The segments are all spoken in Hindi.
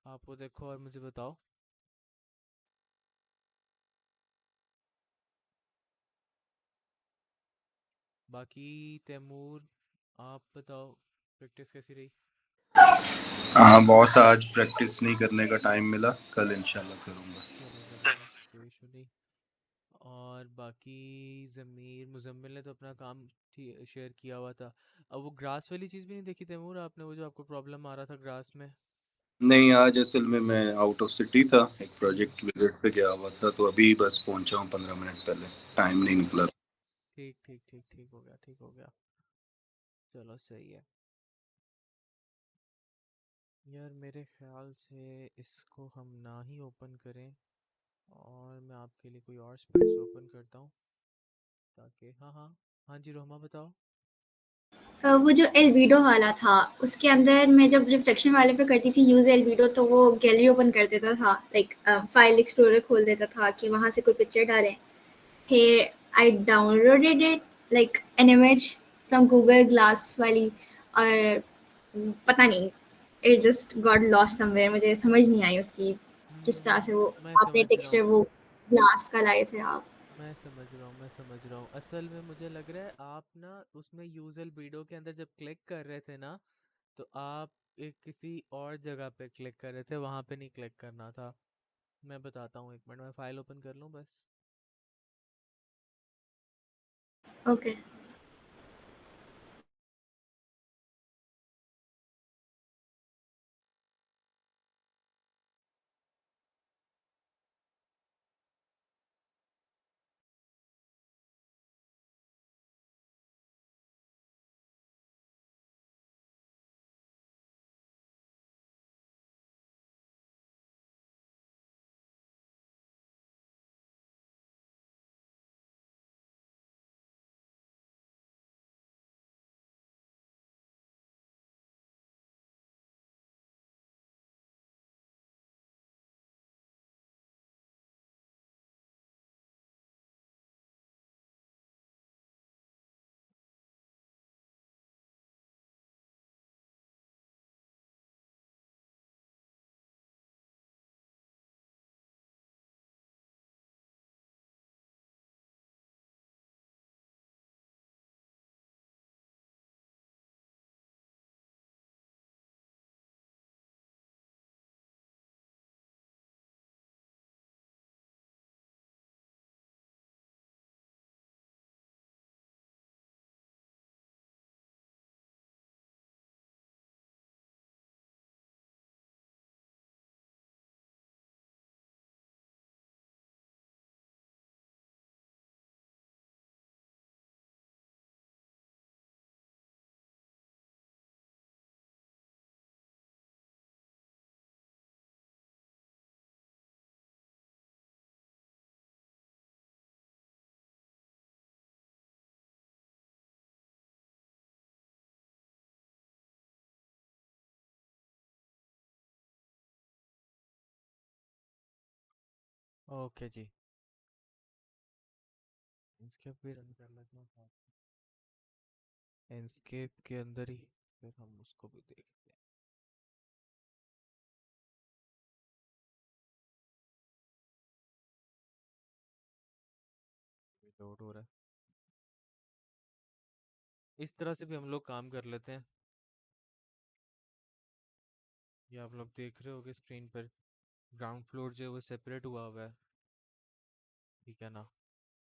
आप वो देखो और मुझे बताओ। बाकी तैमूर, आप बताओ, प्रैक्टिस कैसी रही? हाँ बॉस, आज प्रैक्टिस नहीं करने का टाइम मिला, कल इंशाल्लाह करूँगा। चलो ज़बरदस्त, कोई इशू नहीं। और बाकी ज़मीर मुज़म्मिल ने तो अपना काम शेयर किया हुआ था। अब वो ग्रास वाली चीज़ भी नहीं देखी तैमूर आपने, वो जो आपको प्रॉब्लम आ रहा था ग्रास में? नहीं, आज असल में मैं आउट ऑफ सिटी था, एक हम्म। प्रोजेक्ट विजिट पे गया हुआ था, तो अभी बस पहुंचा हूँ 15 मिनट पहले। टाइम नहीं ओके। निकला। ठीक ठीक ठीक, ठीक हो गया, ठीक हो गया। चलो सही है। यार मेरे ख्याल से इसको हम ना ही ओपन करें, और मैं आपके लिए कोई और स्पेस ओपन करता हूँ, ताकि हाँ हाँ। हाँ जी रोहमा बताओ। वो जो एल्बिडो वाला था, उसके अंदर मैं जब रिफ्लेक्शन वाले पे करती थी यूज़ एल्बिडो, तो वो गैलरी ओपन कर देता था, लाइक फाइल एक्सप्लोरर खोल देता था कि वहाँ से कोई पिक्चर डालें। फिर I downloaded it, like an image from Google glass वाली, और पता नहीं, it just got lost somewhere, मुझे समझ नहीं आई उसकी किस तरह से वो मैं आपने समझ रहा टेक्सचर हूँ। वो ग्लास का लाए थे आप। मैं समझ रहा हूँ, मैं समझ रहा हूँ। असल में मुझे लग रहा है आप ना उसमें यूजल वीडियो के अंदर जब क्लिक कर रहे थे ना, तो आप एक किसी और जगह पे क्लिक कर रहे थे, वहां पे नहीं क्लिक करना था। मैं बताता हूँ, एक मिनट में फाइल ओपन कर लूँ बस। ओके। ओके जी। इंस्केप भी रन कर लेता हूँ, इंस्केप के अंदर ही फिर हम उसको भी देखते हैं। लोड हो रहा है, इस तरह से भी हम लोग काम कर लेते हैं। ये आप लोग देख रहे होगे स्क्रीन पर, ग्राउंड फ्लोर जो है वो सेपरेट हुआ हुआ है, ठीक है ना?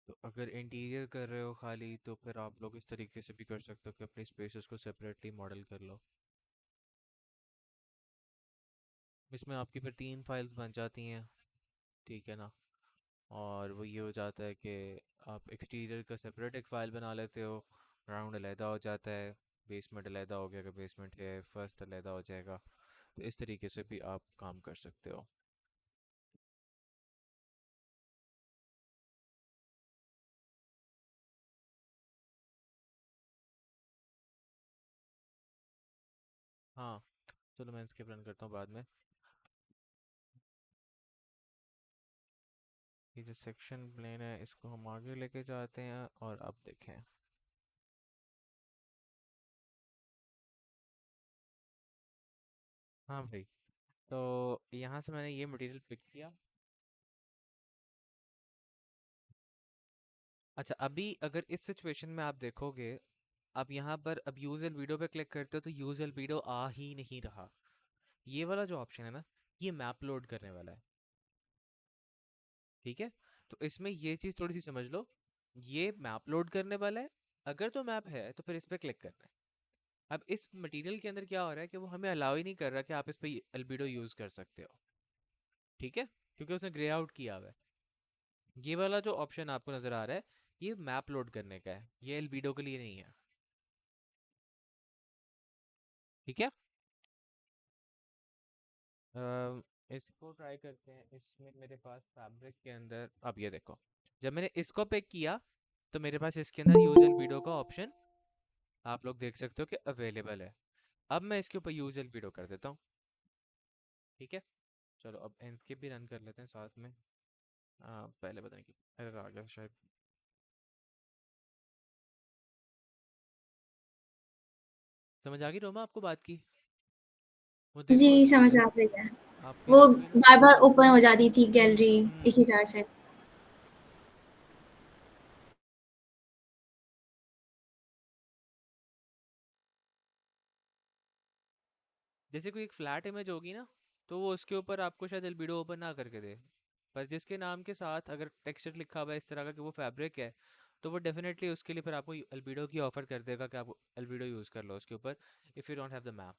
तो अगर इंटीरियर कर रहे हो खाली, तो फिर आप लोग इस तरीके से भी कर सकते हो कि अपनी स्पेसेस को सेपरेटली मॉडल कर लो। इसमें आपकी फिर 3 फाइल्स बन जाती हैं, ठीक है ना? और वो ये हो जाता है कि आप एक्सटीरियर का सेपरेट एक फ़ाइल बना लेते हो, ग्राउंड अलहदा हो जाता है, बेसमेंट अलहदा हो गया, अगर बेसमेंट है फर्स्ट अलहदा हो जाएगा। तो इस तरीके से भी आप काम कर सकते हो। हाँ, चलो मैं इसके रन करता हूँ बाद में। ये जो सेक्शन प्लेन है इसको हम आगे लेके जाते हैं, और अब देखें। हाँ भाई, तो यहाँ से मैंने ये मटेरियल पिक किया। अच्छा, अभी अगर इस सिचुएशन में आप देखोगे, आप यहाँ पर अब यूज एल वीडियो पे क्लिक करते हो तो यूज एल वीडियो आ ही नहीं रहा। ये वाला जो ऑप्शन है ना, ये मैप लोड करने वाला है। ठीक है, तो इसमें ये चीज़ थोड़ी सी समझ लो, ये मैप लोड करने वाला है। अगर तो मैप है तो फिर इस पर क्लिक करना है। अब इस मटेरियल के अंदर क्या हो रहा है कि वो हमें अलाउ ही नहीं कर रहा कि आप इस पे एल्बिडो यूज कर सकते हो। ठीक है, क्योंकि उसने ग्रे आउट किया हुआ है। ये वाला जो ऑप्शन आपको नजर आ रहा है, ये मैप लोड करने का है, ये एल्बिडो के लिए नहीं है। ठीक है, इसको ट्राई करते हैं। इसमें मेरे पास फैब्रिक के अंदर, अब ये देखो, जब मैंने इसको पिक किया तो मेरे पास इसके अंदर यूज एल्बिडो का ऑप्शन आप लोग देख सकते हो कि अवेलेबल है। अब मैं इसके ऊपर यूज एल्बिडो कर देता हूँ। ठीक है, चलो अब एंस्केप भी रन कर लेते हैं साथ में। पहले बताएं कि एरर आ गया शायद। समझ आ गई रोमा आपको बात की? वो जी, देखो, समझ आ गई है। आप पिक वो करोगे ना। बार-बार ओपन हो जाती थी गैलरी हम्म। इसी तरह से। जैसे कोई एक फ्लैट इमेज होगी ना, तो वो उसके ऊपर आपको शायद एल्बिडो ओपन ना करके दे। पर जिसके नाम के साथ अगर टेक्सचर लिखा हुआ है इस तरह का कि वो फैब्रिक है, तो वो डेफिनेटली उसके लिए फिर आपको एल्बिडो की ऑफर कर देगा कि आप एल्बिडो यूज कर लो उसके ऊपर, if you don't have the map.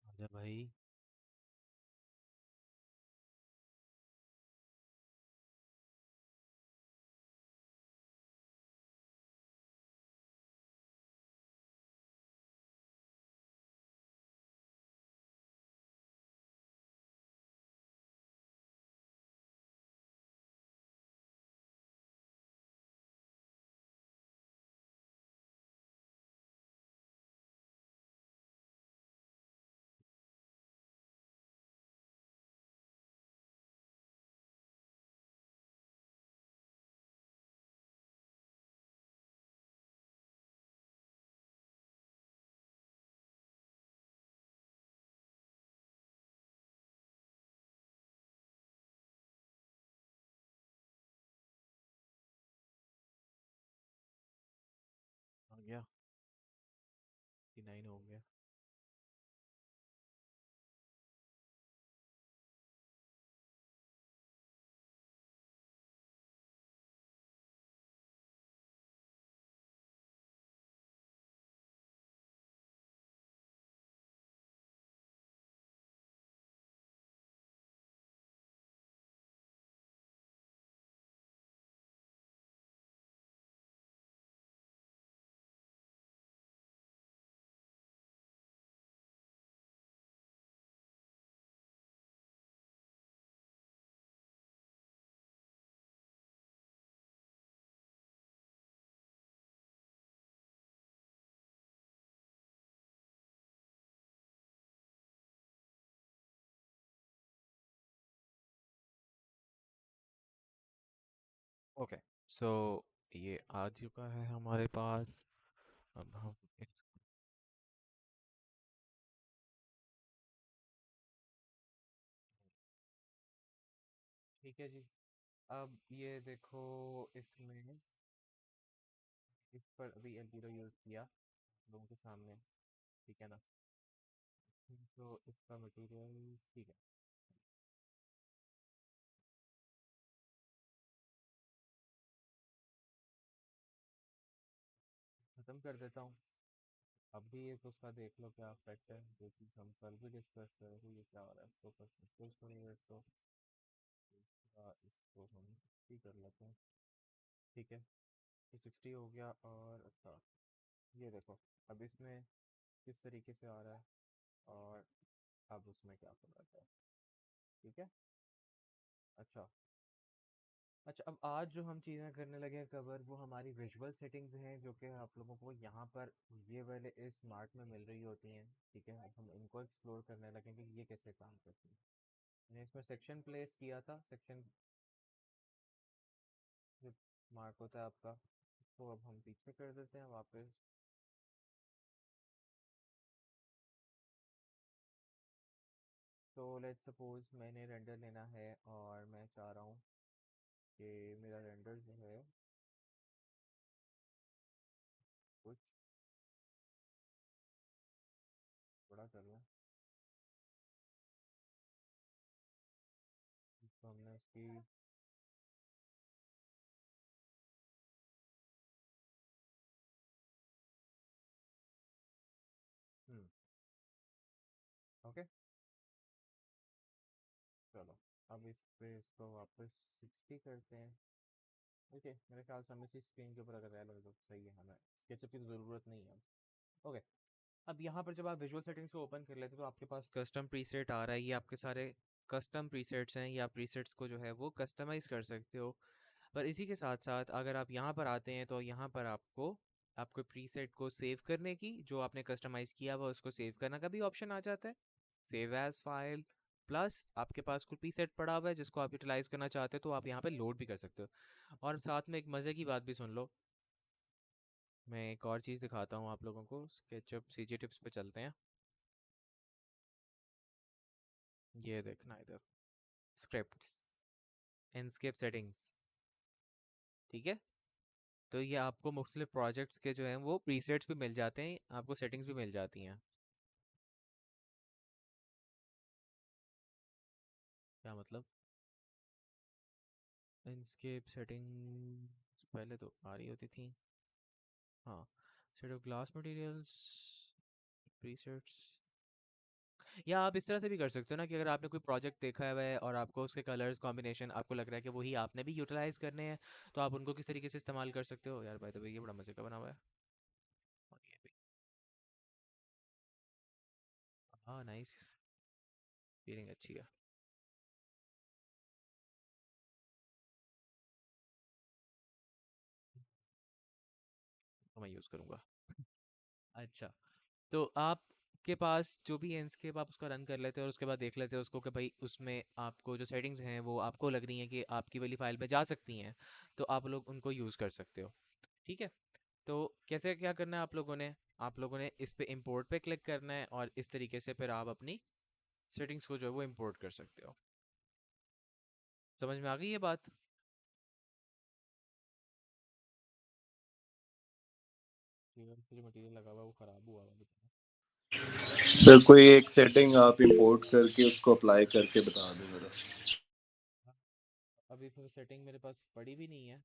आजा भाई। आ गया, 9 हो गया। ओके, सो ये आ चुका है हमारे पास। अब हम ठीक है जी। अब ये देखो, इसमें इस पर अभी एल्बिडो यूज़ किया लोगों के सामने, ठीक है ना। तो इसका मटेरियल ठीक है। ख़त्म कर देता हूँ। अब भी एक उसका देख लो क्या इफेक्ट है, जो चीज़ हम कल भी डिस्कस कर रहे थे, ये क्या हो रहा है। इसको परसेंटेज करेंगे तो इसको हम 60 कर लेते हैं, ठीक है। ये 60 हो गया। और अच्छा, ये देखो अब इसमें किस तरीके से आ रहा है और अब उसमें क्या कर रहा है, ठीक है। अच्छा अच्छा, अब आज जो हम चीज़ें करने लगे हैं कवर, वो हमारी विजुअल सेटिंग्स हैं, जो कि आप लोगों को यहाँ पर ये वाले इस स्मार्ट में मिल रही होती हैं, ठीक है। अब हम इनको एक्सप्लोर करने लगेंगे कि ये कैसे काम करती हैं। मैंने इसमें सेक्शन प्लेस किया था, सेक्शन जो मार्क होता है आपका, तो अब हम पीछे कर देते हैं वापस। तो लेट्स सपोज मैंने रेंडर लेना है और मैं चाह रहा हूँ कि मेरा रेंडर जो है कुछ बड़ा कर लूँ। तो हमने उसकी ओके, चलो अब इस पे इसको वापस 60 करते हैं। ओके, मेरे ख्याल से हम इसी स्क्रीन के ऊपर अगर रह लगे तो सही है, हमें स्केचअप की तो ज़रूरत नहीं है। ओके, अब यहाँ पर जब आप विजुअल सेटिंग्स को ओपन कर लेते हो तो आपके पास कस्टम प्रीसेट आ रहा है। ये आपके सारे कस्टम प्रीसेट्स हैं, या प्रीसेट्स को जो है वो कस्टमाइज़ कर सकते हो। पर इसी के साथ साथ अगर आप यहाँ पर आते हैं तो यहाँ पर आपको आपको प्रीसेट को सेव करने की, जो आपने कस्टमाइज़ किया हुआ उसको सेव करने का भी ऑप्शन आ जाता है, सेव एज फाइल। प्लस आपके पास कोई प्रीसेट पड़ा हुआ है जिसको आप यूटिलाइज करना चाहते हो तो आप यहाँ पे लोड भी कर सकते हो। और साथ में एक मज़े की बात भी सुन लो, मैं एक और चीज़ दिखाता हूँ आप लोगों को। स्केचअप सीजी टिप्स पे चलते हैं। ये देखना इधर, स्क्रिप्ट्स, इनस्केप सेटिंग्स, ठीक है। तो ये आपको मुख्तलिफ प्रोजेक्ट्स के जो हैं वो प्रीसेट्स भी मिल जाते हैं, आपको सेटिंग्स भी मिल जाती हैं। क्या मतलब? इनस्केप सेटिंग पहले तो आ रही होती थी। हाँ, set of glass materials, presets. या आप इस तरह से भी कर सकते हो ना कि अगर आपने कोई प्रोजेक्ट देखा हुआ है और आपको उसके कलर्स कॉम्बिनेशन आपको लग रहा है कि वही आपने भी यूटिलाइज करने हैं, तो आप उनको किस तरीके से इस्तेमाल कर सकते हो। यार बाय द वे ये बड़ा मजे का बना हुआ है। और ये भी, हाँ नाइस, फीलिंग अच्छी है, तो मैं यूज़ करूँगा। अच्छा, तो आपके पास जो भी है इंस्केप, आप उसका रन कर लेते हो और उसके बाद देख लेते हो उसको कि भाई उसमें आपको जो सेटिंग्स हैं वो आपको लग रही हैं कि आपकी वाली फाइल पे जा सकती हैं, तो आप लोग उनको यूज़ कर सकते हो, ठीक है। तो कैसे क्या करना है आप लोगों ने इस पे इंपोर्ट पे क्लिक करना है और इस तरीके से फिर आप अपनी सेटिंग्स को जो है वो इंपोर्ट कर सकते हो। समझ में आ गई ये बात? जो मटेरियल लगा हुआ है वो ख़राब हुआ है बेचारा। सर कोई एक सेटिंग आप इंपोर्ट करके उसको अप्लाई करके बता दें जरा। अभी फिर सेटिंग मेरे पास पड़ी भी नहीं है,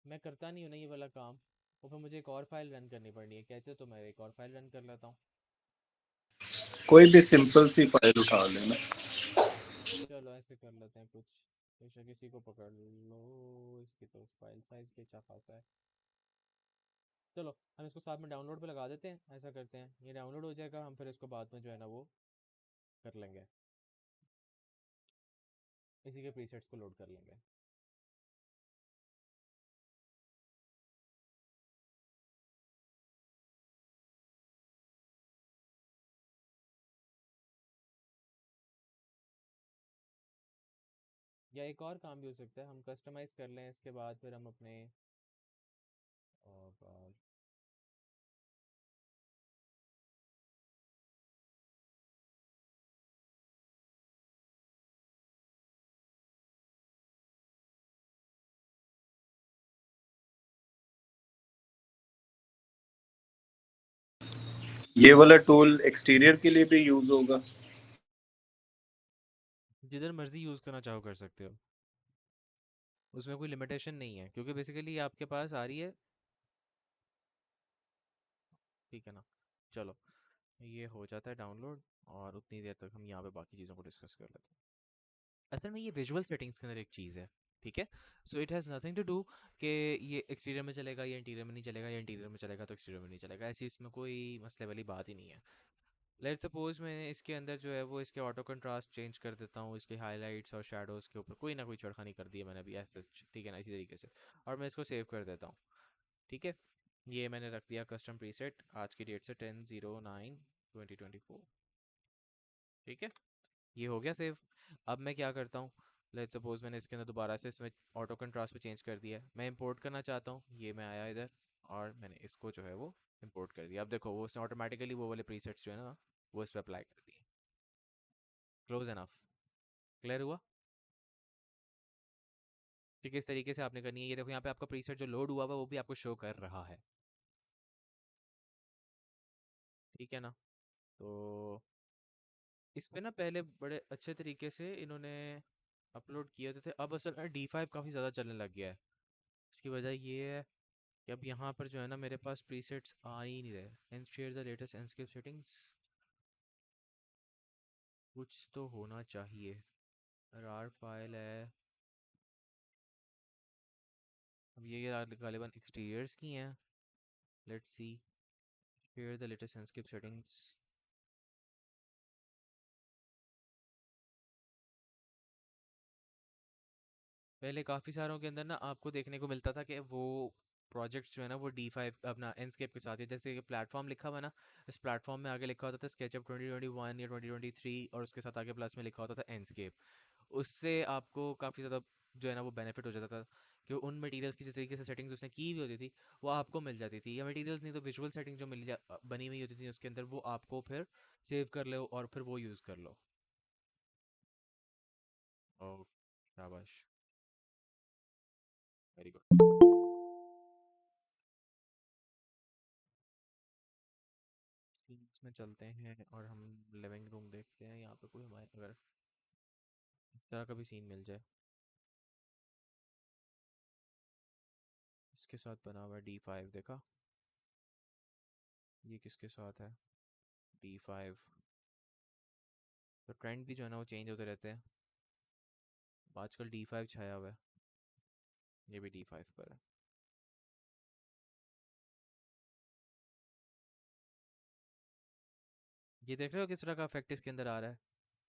मैं करता नहीं हूँ ना ये वाला काम। और फिर मुझे एक और फाइल रन करनी पड़नी है, कहते हो तो मैं एक और फाइल रन कर लेता हूँ। कोई भी सिंपल सी फाइल उठा लेना। चलो ऐसे कर लेते हैं कुछ, जैसे किसी को पकड़ लो, इसकी तो फाइल साइज भी अच्छा खासा है। चलो हम इसको साथ में डाउनलोड पे लगा देते हैं, ऐसा करते हैं ये डाउनलोड हो जाएगा, हम फिर इसको बाद में जो है ना वो कर लेंगे, इसी के प्रीसेट्स को लोड कर लेंगे। या एक और काम भी हो सकता है, हम कस्टमाइज़ कर लें इसके बाद फिर हम अपने और ये वाला टूल एक्सटीरियर के लिए भी यूज होगा? जिधर मर्जी यूज़ करना चाहो कर सकते हो, उसमें कोई लिमिटेशन नहीं है, क्योंकि बेसिकली आपके पास आ रही है, ठीक है ना। चलो, ये हो जाता है डाउनलोड, और उतनी देर तक हम यहाँ पे बाकी चीज़ों को डिस्कस कर लेते हैं। असल में ये विजुअल सेटिंग्स के अंदर एक चीज़ है, ठीक है। So it has nothing to do कि ये एक्सटीरियर में चलेगा या इंटीरियर में नहीं चलेगा, या इंटीरियर में चलेगा तो एक्सटीरियर में नहीं चलेगा, ऐसी इसमें कोई मसले वाली बात ही नहीं है। लेट्स सपोज मैं इसके अंदर जो है वो इसके ऑटो कंट्रास्ट चेंज कर देता हूँ, इसके हाईलाइट्स और शैडोज़ के ऊपर कोई ना कोई छेड़खानी कर दी है मैंने अभी ऐसे, ठीक है ना, इसी तरीके से, और मैं इसको सेव कर देता हूँ, ठीक है। ये मैंने रख दिया कस्टम प्रीसेट आज की डेट से 10/09/2024, ठीक है। ये हो गया सेव। अब मैं क्या करता हूँ, लेट्स सपोज मैंने इसके अंदर दोबारा से इसमें ऑटो कंट्रास्ट पे चेंज कर दिया है, मैं इंपोर्ट करना चाहता हूँ, ये मैं आया इधर और मैंने इसको जो है वो इंपोर्ट कर दिया। अब देखो वो उसने ऑटोमेटिकली वो वाले प्रीसेट्स जो है ना वो इस पर अप्लाई कर दिए। क्लोज एनफ, क्लियर हुआ कि किस तरीके से आपने करनी है। ये देखो यहाँ पे आपका प्रीसेट जो लोड हुआ हुआ वो भी आपको शो कर रहा है, ठीक है ना। तो इस पे ना पहले बड़े अच्छे तरीके से इन्होंने अपलोड किए होते थे, अब असल में D5 काफ़ी ज़्यादा चलने लग गया है। इसकी वजह ये है कि अब यहाँ पर जो है ना मेरे पास प्रीसेट्स आ ही नहीं रहे। And share the latest landscape settings, कुछ तो होना चाहिए। रार फाइल है, अब ये गालिबन एक्सटीरियर्स की हैं। Let's see, share the latest landscape settings. पहले काफ़ी सारों के अंदर ना आपको देखने को मिलता था कि वो प्रोजेक्ट्स जो है ना वो D5 अपना एंडस्केप के साथ है, जैसे कि प्लेटफॉर्म लिखा हुआ है ना, इस प्लेटफॉर्म में आगे लिखा होता था स्केचअप 2021 या 2023, और उसके साथ आगे प्लस में लिखा होता था एंडस्केप। उससे आपको काफ़ी ज़्यादा जो है ना वो बेनिफिट हो जाता था कि उन मटेरियल्स की जिस तरीके से सेटिंग्स उसने की हुई होती थी वो आपको मिल जाती थी, या मटेरियल्स नहीं तो विजुअल सेटिंग जो बनी हुई होती थी उसके अंदर, वो आपको फिर सेव कर लो और फिर वो यूज़ कर लो। ओ, शाबाश, वेरी गुड। सीन्स में चलते हैं और हम लिविंग रूम देखते हैं, यहाँ पे कोई हमारे अगर इस तरह का भी सीन मिल जाए। इसके साथ बना हुआ है D5, देखा, ये किसके साथ है, D5। तो ट्रेंड भी जो है ना वो चेंज होते रहते हैं, आजकल D5 छाया हुआ है, ये भी D5 पर है। ये देख रहे हो किस तरह का इफेक्ट इसके अंदर आ रहा है,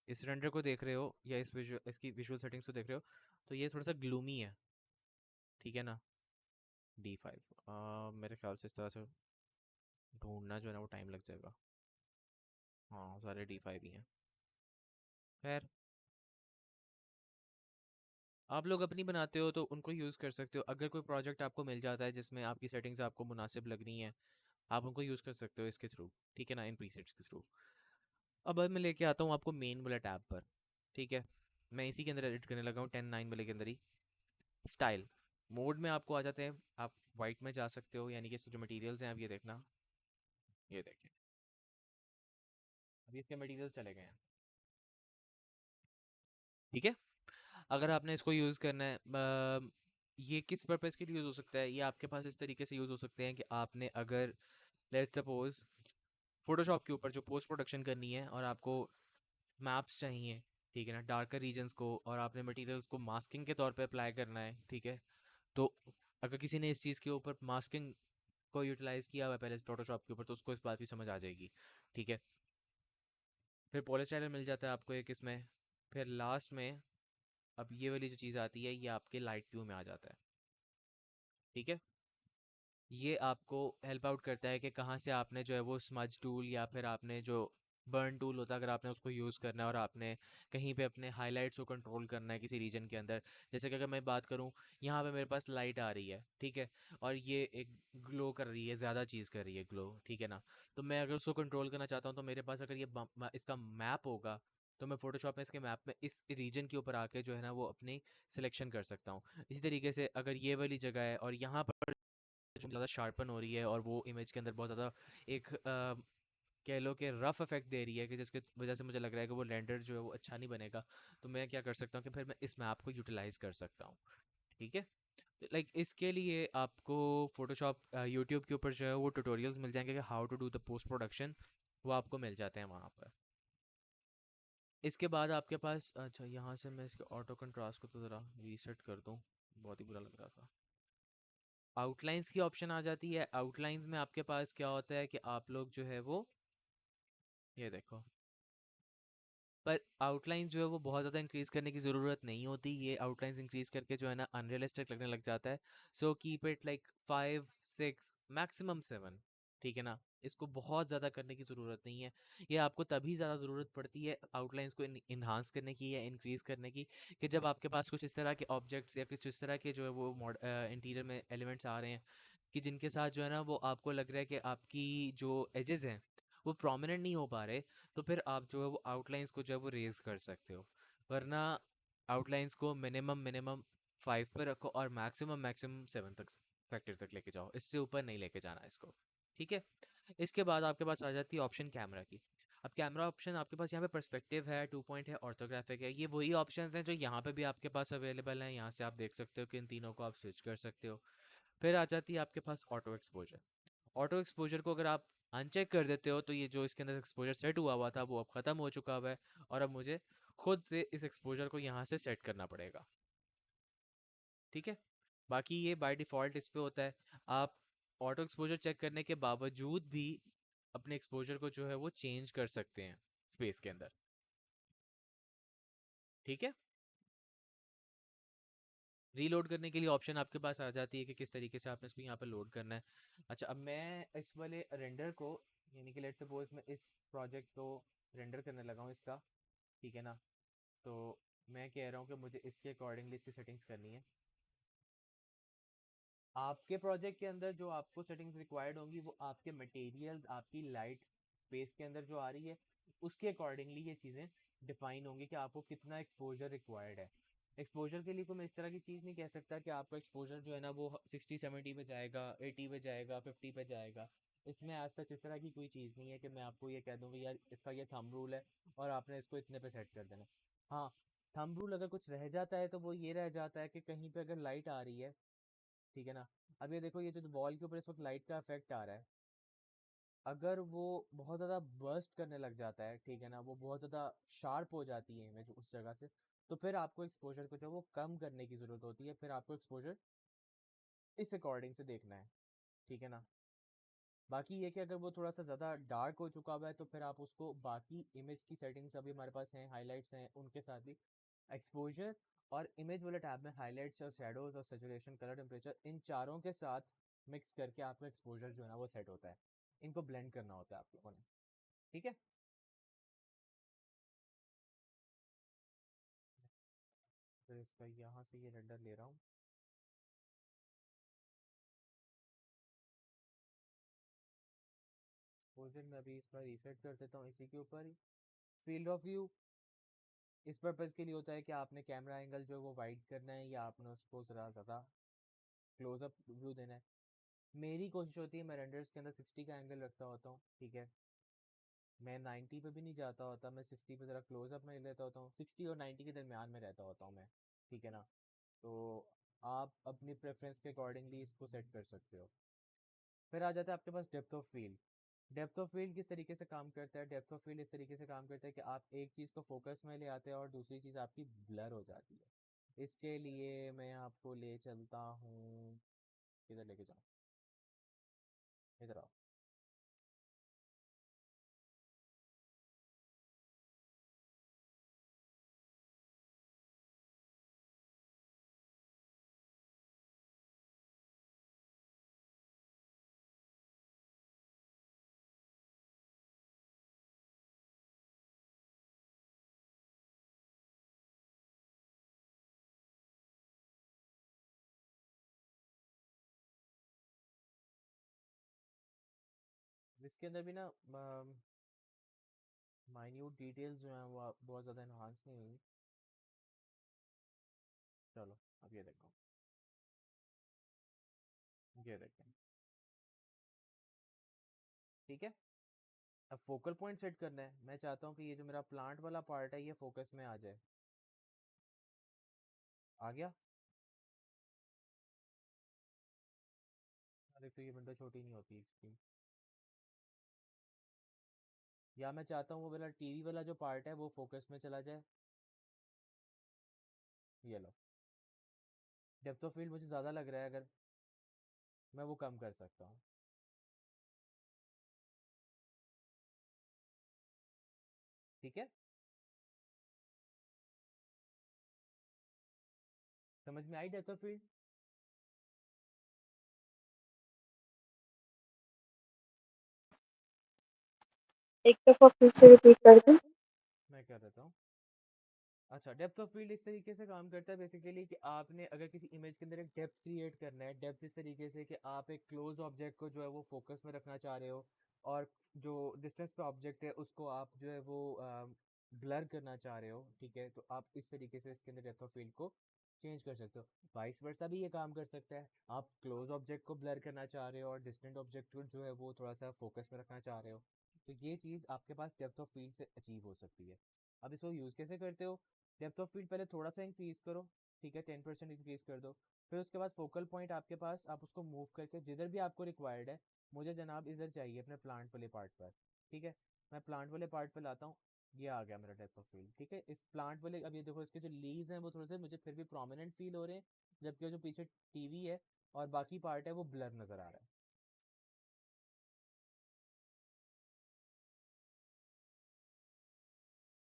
इस रेंडर को देख रहे हो या इसकी विजुअल सेटिंग्स को देख रहे हो, तो ये थोड़ा सा ग्लूमी है, ठीक है ना। D5 मेरे ख्याल से इस तरह से ढूंढना जो है ना वो टाइम लग जाएगा। हाँ, सारे D5 ही हैं। खैर, आप लोग अपनी बनाते हो तो उनको यूज़ कर सकते हो। अगर कोई प्रोजेक्ट आपको मिल जाता है जिसमें आपकी सेटिंग्स आपको मुनासिब लग रही हैं, आप उनको यूज़ कर सकते हो इसके थ्रू, ठीक है ना, इन प्रीसेट्स के थ्रू। अब मैं लेके आता हूँ आपको मेन वाला टैब पर, ठीक है। मैं इसी के अंदर एडिट करने लगा हूँ 10:9 वाले के अंदर ही। स्टाइल मोड में आपको आ जाते हैं, आप वाइट में जा सकते हो, यानी कि इसके जो मटेरियल्स हैं, आप ये देखना, ये देखें, अभी इसके मटेरियल्स चले गए हैं, ठीक है। अगर आपने इसको यूज़ करना है, ये किस पर्पज़ के लिए यूज़ हो सकता है, ये आपके पास इस तरीके से यूज़ हो सकते हैं कि आपने अगर लेट्स सपोज फोटोशॉप के ऊपर जो पोस्ट प्रोडक्शन करनी है और आपको मैप्स चाहिए, ठीक है ना, डार्कर रीजन्स को, और आपने मटेरियल्स को मास्किंग के तौर पे अप्लाई करना है, ठीक है। तो अगर किसी ने इस चीज़ के ऊपर मास्किंग को यूटिलाइज़ किया हुआ है पहले फोटोशॉप के ऊपर, तो उसको इस बात की समझ आ जाएगी, ठीक है। फिर पॉलीस्टाइलर मिल जाता है आपको एक इसमें। फिर लास्ट में अब ये वाली जो चीज़ आती है ये आपके लाइट व्यू में आ जाता है, ठीक है। ये आपको हेल्प आउट करता है कि कहाँ से आपने जो है वो स्मज टूल या फिर आपने जो बर्न टूल होता है अगर आपने उसको यूज़ करना है और आपने कहीं पे अपने हाइलाइट्स को कंट्रोल करना है किसी रीजन के अंदर। जैसे कि अगर मैं बात करूँ, यहाँ पे मेरे पास लाइट आ रही है, ठीक है, और ये एक ग्लो कर रही है, ज़्यादा चीज़ कर रही है ग्लो, ठीक है ना। तो मैं अगर उसको कंट्रोल करना चाहता हूँ तो मेरे पास अगर ये इसका मैप होगा, तो मैं फोटोशॉप में इसके मैप में इस रीजन के ऊपर आके जो है ना वो अपनी सिलेक्शन कर सकता हूँ। इसी तरीके से अगर ये वाली जगह है और यहाँ पर जो ज़्यादा शार्पन हो रही है और वो इमेज के अंदर बहुत ज़्यादा एक कह लो कि रफ इफेक्ट दे रही है, कि जिसकी वजह से मुझे लग रहा है कि वो रेंडर जो है वो अच्छा नहीं बनेगा, तो मैं क्या कर सकता हूँ कि फिर मैं इस मैप को यूटिलाइज कर सकता हूँ। ठीक है, तो लाइक इसके लिए आपको फोटोशॉप यूट्यूब के ऊपर जो है वो ट्यूटोरियल्स मिल जाएंगे कि how to do the post production, वो आपको मिल जाते हैं वहाँ पर। इसके बाद आपके पास, अच्छा यहाँ से मैं इसके ऑटो कंट्रास्ट को तो ज़रा रीसेट कर दूँ, बहुत ही बुरा लग रहा था। आउटलाइंस की ऑप्शन आ जाती है। आउटलाइंस में आपके पास क्या होता है कि आप लोग जो है वो, ये देखो, पर आउटलाइंस जो है वो बहुत ज़्यादा इंक्रीज़ करने की ज़रूरत नहीं होती। ये आउटलाइंस इंक्रीज़ करके जो है ना अनरियलिस्टिक लगने लग जाता है। So keep it like 5 6 maximum 7। ठीक है ना, इसको बहुत ज़्यादा करने की ज़रूरत नहीं है। ये आपको तभी ज़्यादा ज़रूरत पड़ती है आउटलाइंस को इन्हांस करने की या इंक्रीज़ करने की, कि जब आपके पास कुछ इस तरह के ऑब्जेक्ट्स या कुछ इस तरह के जो है वो इंटीरियर में एलिमेंट्स आ रहे हैं, कि जिनके साथ जो है ना वो आपको लग रहा है कि आपकी जो एजेस हैं वो प्रोमिनेंट नहीं हो पा रहे, तो फिर आप जो है वो आउटलाइंस को जो है वो रेज कर सकते हो। वरना आउटलाइंस को मिनिमम मिनिमम 5 पे रखो और मैक्सिमम मैक्सिमम 7 तक फैक्टर तक लेके जाओ, इससे ऊपर नहीं लेके जाना इसको। ठीक है, इसके बाद आपके पास आ जाती है ऑप्शन कैमरा की। अब कैमरा ऑप्शन आपके पास यहाँ पे पर्सपेक्टिव है, 2 पॉइंट है, ऑर्थोग्राफिक है, ये वही ऑप्शंस हैं जो यहाँ पे भी आपके पास अवेलेबल हैं। यहाँ से आप देख सकते हो कि इन तीनों को आप स्विच कर सकते हो। फिर आ जाती है आपके पास ऑटो एक्सपोजर। ऑटो एक्सपोजर को अगर आप अनचेक कर देते हो तो ये जो इसके अंदर एक्सपोजर सेट हुआ हुआ था वो अब ख़त्म हो चुका हुआ है, और अब मुझे खुद से इस एक्सपोजर को यहाँ से सेट करना पड़ेगा। ठीक है, बाकी ये बाय डिफ़ॉल्ट इस पे होता है। आप ऑटो एक्सपोजर चेक करने के बावजूद भी अपने एक्सपोजर को जो है वो चेंज कर सकते हैं स्पेस के अंदर। ठीक है, रीलोड करने के लिए ऑप्शन आपके पास आ जाती है कि किस तरीके से आपने इसको यहाँ पे लोड करना है। अच्छा, अब मैं इस वाले रेंडर को, यानी कि लेट्स सपोज मैं इस प्रोजेक्ट को रेंडर करने लगा हूँ इसका, ठीक है ना, तो मैं कह रहा हूँ कि मुझे इसके अकॉर्डिंगली इसकी सेटिंग्स करनी है। आपके प्रोजेक्ट के अंदर जो आपको सेटिंग्स रिक्वायर्ड होंगी वो आपके मटेरियल्स, आपकी लाइट स्पेस के अंदर जो आ रही है उसके अकॉर्डिंगली ये चीज़ें डिफाइन होंगी कि आपको कितना एक्सपोजर रिक्वायर्ड है। एक्सपोजर के लिए कोई मैं इस तरह की चीज़ नहीं कह सकता कि आपका एक्सपोजर जो है ना वो 60 70 पे जाएगा, 80 पे जाएगा, 50 पे जाएगा। इसमें आज सच इस तरह की कोई चीज़ नहीं है कि मैं आपको ये कह दूँ कि यार इसका ये थंब रूल है और आपने इसको इतने पे सेट कर देना। हाँ, थंब रूल अगर कुछ रह जाता है तो वो ये रह जाता है कि कहीं पे अगर लाइट आ रही है, ठीक है ना, अब ये देखो, ये जो वॉल के ऊपर इस वक्त लाइट का इफेक्ट आ रहा है, अगर वो बहुत ज़्यादा बर्स्ट करने लग जाता है, ठीक है ना, वो बहुत ज़्यादा शार्प हो जाती है इमेज उस जगह से, तो फिर आपको एक्सपोजर को जो वो कम करने की ज़रूरत होती है। फिर आपको एक्सपोजर इस अकॉर्डिंग से देखना है। ठीक है ना, बाकी ये कि अगर वो थोड़ा सा ज़्यादा डार्क हो चुका हुआ है तो फिर आप उसको बाकी इमेज की सेटिंग्स अभी हमारे पास हैं, हाईलाइट्स हैं, उनके साथ भी एक्सपोजर और इमेज वाले टैब में हाईलाइट्स और शैडोज और सैचुरेशन, कलर, टेम्परेचर, इन चारों के साथ मिक्स करके आपका एक्सपोजर जो है ना वो सेट होता है। इनको ब्लेंड करना होता है आप लोगों ने। ठीक है, फिर इसका यहाँ से ये रेंडर ले रहा हूँ। एक्सपोजर में अभी इस बार रीसेट कर देता हूँ इसी के ऊपर ही। फील्ड ऑफ व्यू इस पर्पज़ के लिए होता है कि आपने कैमरा एंगल जो है वो वाइड करना है या आपने उसको ज़रा ज़्यादा क्लोजअप व्यू देना है। मेरी कोशिश होती है मैं रेंडर्स के अंदर 60 का एंगल रखता होता हूँ। ठीक है, मैं 90 पे भी नहीं जाता होता, मैं 60 पे ज़रा क्लोजअप में लेता होता हूँ, 60 और 90 के दरमियान में रहता होता हूँ मैं। ठीक है ना, तो आप अपनी प्रेफरेंस के अकॉर्डिंगली इसको सेट कर सकते हो। फिर आ जाता है आपके पास depth of field. Depth of field किस तरीके से काम करता है? डेप्थ ऑफ फील्ड इस तरीके से काम करता है कि आप एक चीज़ को फोकस में ले आते हैं और दूसरी चीज़ आपकी ब्लर हो जाती है। इसके लिए मैं आपको ले चलता हूँ, किधर लेके जाऊँ, इधर आओ। इसके अंदर भी ना माइन्यूट डिटेल्स जो हैं वो बहुत ज़्यादा इन्हांस नहीं हुई। चलो, अब ये देखो, ये देखें। ठीक है, अब फोकल पॉइंट सेट करना है, मैं चाहता हूँ कि ये जो मेरा प्लांट वाला पार्ट है ये फोकस में आ जाए। आ गया? अरे तो ये विंडो छोटी नहीं होती इसकी। या मैं चाहता हूँ वो वाला टीवी वाला जो पार्ट है वो फोकस में चला जाए। ये लो, डेप्थ ऑफ फील्ड मुझे ज़्यादा लग रहा है, अगर मैं वो कम कर सकता हूँ। ठीक है, समझ में आई डेप्थ ऑफ फील्ड? एक दफा फिर से रिपीट कर दूं। मैं क्या देता हूँ। अच्छा, डेप्थ ऑफ फील्ड इस तरीके से काम करता है बेसिकली कि आपने अगर किसी इमेज के अंदर एक डेप्थ क्रिएट करना है, डेप्थ इस तरीके से कि आप एक क्लोज ऑब्जेक्ट को जो है वो फोकस में रखना चाह रहे हो, और जो डिस्टेंस पे ऑब्जेक्ट है उसको आप जो है वो ब्लर करना चाह रहे हो, ठीक है, तो आप इस तरीके से इसके अंदर डेप्थ ऑफ फील्ड को चेंज कर सकते हो। वाइस वर्सा भी ये काम कर सकता है, आप क्लोज ऑब्जेक्ट को ब्लर करना चाह रहे हो और डिस्टेंट ऑब्जेक्ट को जो है वो थोड़ा सा फोकस में रखना चाह रहे हो, तो ये चीज़ आपके पास डेप्थ ऑफ फील्ड से अचीव हो सकती है। अब इसको यूज़ कैसे करते हो? डेप्थ ऑफ फील्ड पहले थोड़ा सा इंक्रीज करो, ठीक है, 10% इंक्रीज कर दो। फिर उसके बाद फोकल पॉइंट आपके पास, आप उसको मूव करके जिधर भी आपको रिक्वायर्ड है, मुझे जनाब इधर चाहिए अपने प्लांट वाले पार्ट पर, ठीक है, मैं प्लांट वाले पार्ट पर लाता हूँ। ये आ गया मेरा डेप्थ ऑफ फील्ड, ठीक है। इस प्लांट वाले, अब ये देखो इसके जो लीव्स हैं वो थोड़े से मुझे फिर भी प्रोमिनेंट फील हो रहे हैं, जबकि जो पीछे टीवी है और बाकी पार्ट है वो ब्लर नजर आ रहा है।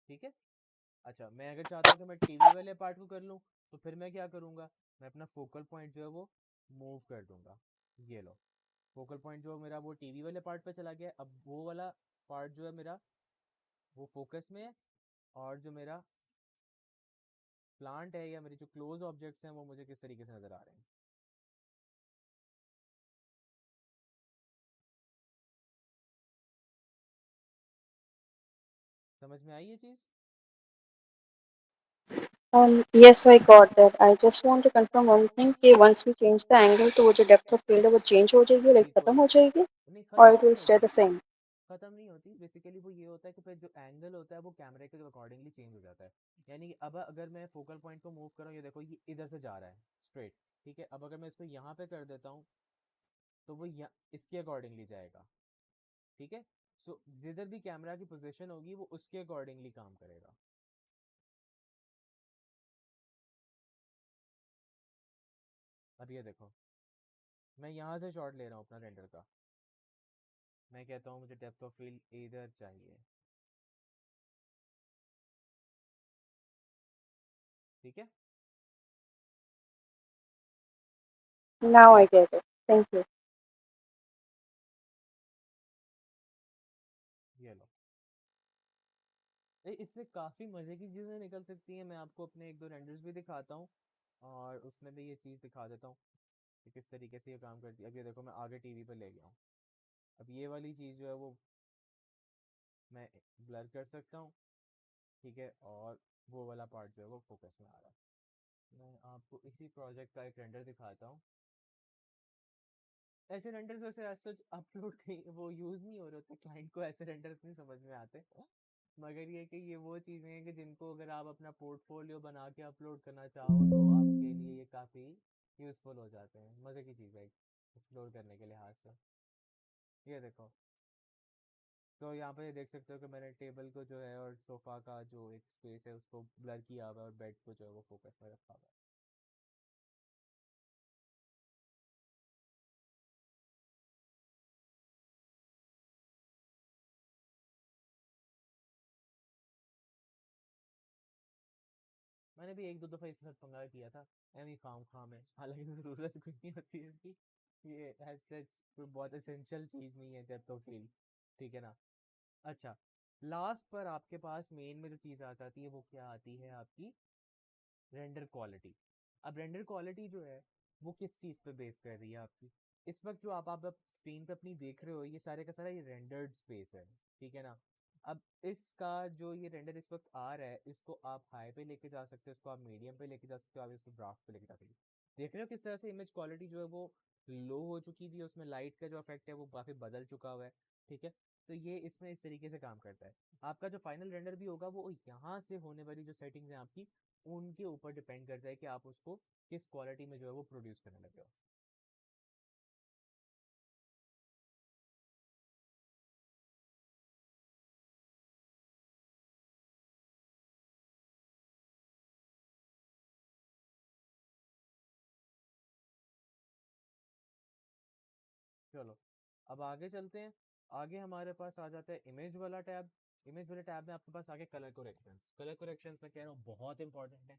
ठीक है। अच्छा, मैं अगर चाहता हूँ कि मैं टीवी वाले पार्ट को कर लूँ, तो फिर मैं क्या करूँगा, मैं अपना फोकल पॉइंट जो है वो मूव कर दूंगा। ये लो, फोकल पॉइंट जो मेरा वो टीवी वाले पार्ट पे चला गया, अब वो वाला पार्ट जो है मेरा वो फोकस में है, और जो मेरा प्लांट है या मेरे जो क्लोज ऑब्जेक्ट्स हैं वो मुझे किस तरीके से नज़र आ रहे हैं। समझ में आई ये चीज़? Yes, I got that. I just want to confirm one thing कि once we change the angle तो वो जो depth of field है वो change हो जाएगी, like बिल्कुल, खत्म हो जाएगी, नहीं or ख़त्म it नहीं will stay होती, the same. खत्म नहीं होती, बेसिकली वो ये होता है कि फिर जो एंगल होता है वो कैमरे के अकॉर्डिंगली चेंज हो जाता है। यानी कि अब अगर मैं फोकल पॉइंट को मूव करूँ, ये देखो ये इधर से जा रहा है स्ट्रेट, ठीक है, अब अगर मैं इसको यहाँ पे कर देता हूँ तो वो यहाँ इसके अकॉर्डिंगली जाएगा, ठीक है। सो जिधर भी कैमरा की पोजीशन होगी वो उसके अकॉर्डिंगली काम करेगा। अब ये देखो, मैं यहाँ से शॉट ले रहा हूँ अपना रेंडर का, मैं कहता हूँ मुझे डेप्थ ऑफ फील्ड इधर चाहिए, ठीक है। Now I get it. Thank you. ये लो, इससे काफ़ी मज़े की चीज़ें निकल सकती हैं। मैं आपको अपने एक दो रेंडर्स भी दिखाता हूँ और उसमें भी ये चीज़ दिखा देता हूँ कि किस तरीके से ये काम करती है। अब ये देखो मैं आगे टीवी पर ले गया हूँ, अब ये वाली चीज़ जो है वो मैं ब्लर कर सकता हूँ, ठीक है, और वो वाला पार्ट जो है वो फोकस में आ रहा है। मैं आपको इसी प्रोजेक्ट का एक रेंडर दिखाता हूँ। ऐसे रेंडर्स वैसे एज सच अपलोड वो यूज़ नहीं हो रहे होते, क्लाइंट को ऐसे रेंडर्स नहीं समझ में आते, मगर ये कि ये वो चीज़ें हैं कि जिनको अगर आप अपना पोर्टफोलियो बना के अपलोड करना चाहो तो आपके लिए ये काफ़ी यूज़फुल हो जाते हैं, मज़े की चीज़ है एक्सप्लोर करने के लिहाज से। ये देखो, तो यहाँ पे देख सकते हो कि मैंने टेबल को जो है और सोफ़ा का जो एक स्पेस है उसको ब्लर किया हुआ है और बेड को जो है वो फोकस में रखा हुआ है। मैंने भी एक दो दफ़ा इसके साथ पंगा किया था, एमी खाम खाम है, हालांकि ज़रूरत कुछ नहीं होती है इसकी, ये एज सच कोई बहुत एसेंशियल चीज़ नहीं है डेप्थ ऑफ फील्ड, ठीक है ना। अच्छा, लास्ट पर आपके पास मेन में जो चीज़ आ जाती है वो क्या आती है आपकी रेंडर क्वालिटी। अब रेंडर क्वालिटी जो है वो किस चीज़ पे बेस कर रही है आपकी, इस वक्त जो आप स्क्रीन पे अपनी देख रहे हो ये सारे का सारा ये रेंडर्ड स्पेस है, ठीक है ना। अब इसका जो ये रेंडर इस वक्त आ रहा है इसको आप हाई पे लेके जा सकते हो, इसको आप मीडियम पे लेके जा सकते हो, आप इसको ड्राफ्ट पे लेके जा सकते हो। देख रहे हो किस तरह से इमेज क्वालिटी जो है वो लो हो चुकी थी, उसमें लाइट का जो इफेक्ट है वो काफ़ी बदल चुका हुआ है, ठीक है। तो ये इसमें इस तरीके से काम करता है। आपका जो फाइनल रेंडर भी होगा वो यहाँ से होने वाली जो सेटिंग्स हैं आपकी, उनके ऊपर डिपेंड करता है कि आप उसको किस क्वालिटी में जो है वो प्रोड्यूस करने लगे हो। चलो अब आगे चलते हैं। आगे हमारे पास आ जाता है इमेज वाला टैब। इमेज वाले टैब में आपके पास आगे कलर करेक्शंस। कलर करेक्शंस मैं कह रहा हूँ बहुत इंपॉर्टेंट है।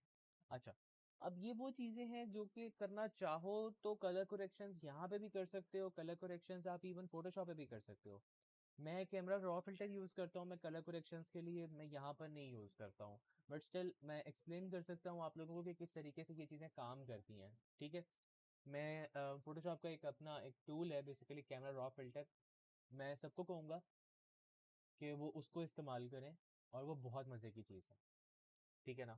अच्छा, अब ये वो चीज़ें हैं जो कि करना चाहो तो कलर करेक्शंस यहाँ पे भी कर सकते हो। कलर करेक्शंस आप इवन फोटोशॉप पे भी कर सकते हो। मैं कैमरा रॉ फिल्टर यूज़ करता हूँ, मैं कलर करेक्शंस के लिए मैं यहाँ पर नहीं यूज़ करता हूँ। बट स्टिल मैं एक्सप्लेन कर सकता हूँ आप लोगों को कि किस तरीके से ये चीज़ें काम करती हैं। ठीक है, मैं फोटोशॉप का एक अपना एक टूल है बेसिकली कैमरा रॉ फिल्टर। मैं सबको कहूँगा कि वो उसको इस्तेमाल करें और वो बहुत मज़े की चीज़ है। ठीक है ना,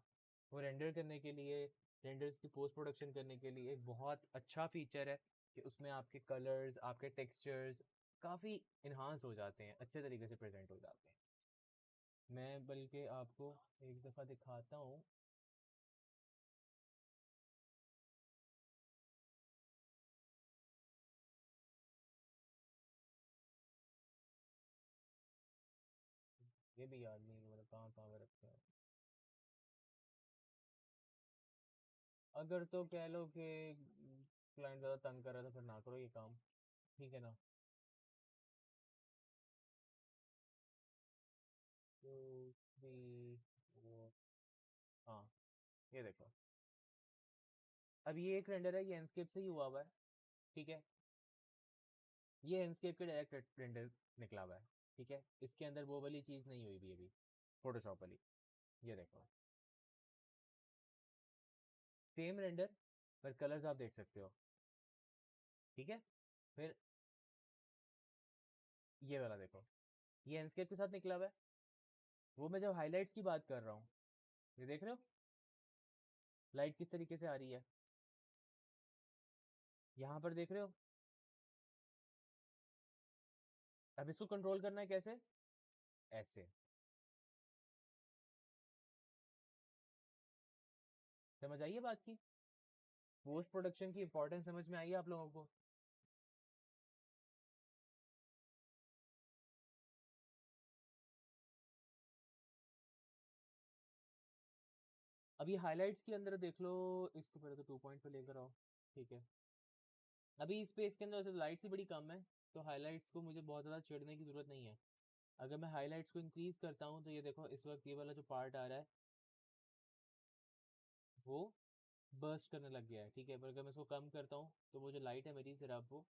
वो रेंडर करने के लिए, रेंडर्स की पोस्ट प्रोडक्शन करने के लिए एक बहुत अच्छा फीचर है कि उसमें आपके कलर्स, आपके टेक्सचर्स काफ़ी इन्हांस हो जाते हैं, अच्छे तरीके से प्रेजेंट हो जाते हैं। मैं बल्कि आपको एक दफ़ा दिखाता हूँ। ये भी याद नहीं है मतलब कहाँ कहाँ रखते हैं। अगर तो कह लो कि क्लाइंट ज़्यादा तंग कर रहा था, फिर ना करो ये काम। ठीक है ना। टू थ्री फोर, हाँ ये देखो। अब ये एक रेंडर है, ये एंडस्केप से ही हुआ हुआ है। ठीक है, ये एंडस्केप के डायरेक्ट रेंडर निकला हुआ है। ठीक है, इसके अंदर वो वाली चीज़ नहीं हुई भी अभी, फोटोशॉप वाली। ये देखो, सेम रेंडर पर कलर्स आप देख सकते हो। ठीक है, फिर ये वाला देखो, ये एंडस्केप के साथ निकला हुआ है। वो मैं जब हाईलाइट्स की बात कर रहा हूँ, ये देख रहे हो लाइट किस तरीके से आ रही है, यहाँ पर देख रहे हो। अब इसको कंट्रोल करना है कैसे, ऐसे। समझ आइए बात की, पोस्ट प्रोडक्शन की इंपॉर्टेंस समझ में आई है आप लोगों को। अब ये हाइलाइट्स के अंदर देख लो, इसको पहले तो 2 पॉइंट पे लेकर आओ। ठीक है, अभी इस पेज के अंदर वैसे लाइट्स ही बड़ी कम है, तो हाइलाइट्स को मुझे बहुत ज़्यादा छेड़ने की ज़रूरत नहीं है। अगर मैं हाइलाइट्स को इंक्रीज़ करता हूँ तो ये देखो इस वक्त ये वाला जो पार्ट आ रहा है वो बर्स्ट करने लग गया है। ठीक है, पर अगर मैं इसको कम करता हूँ तो वो जो लाइट है मेरी सिर्फ वो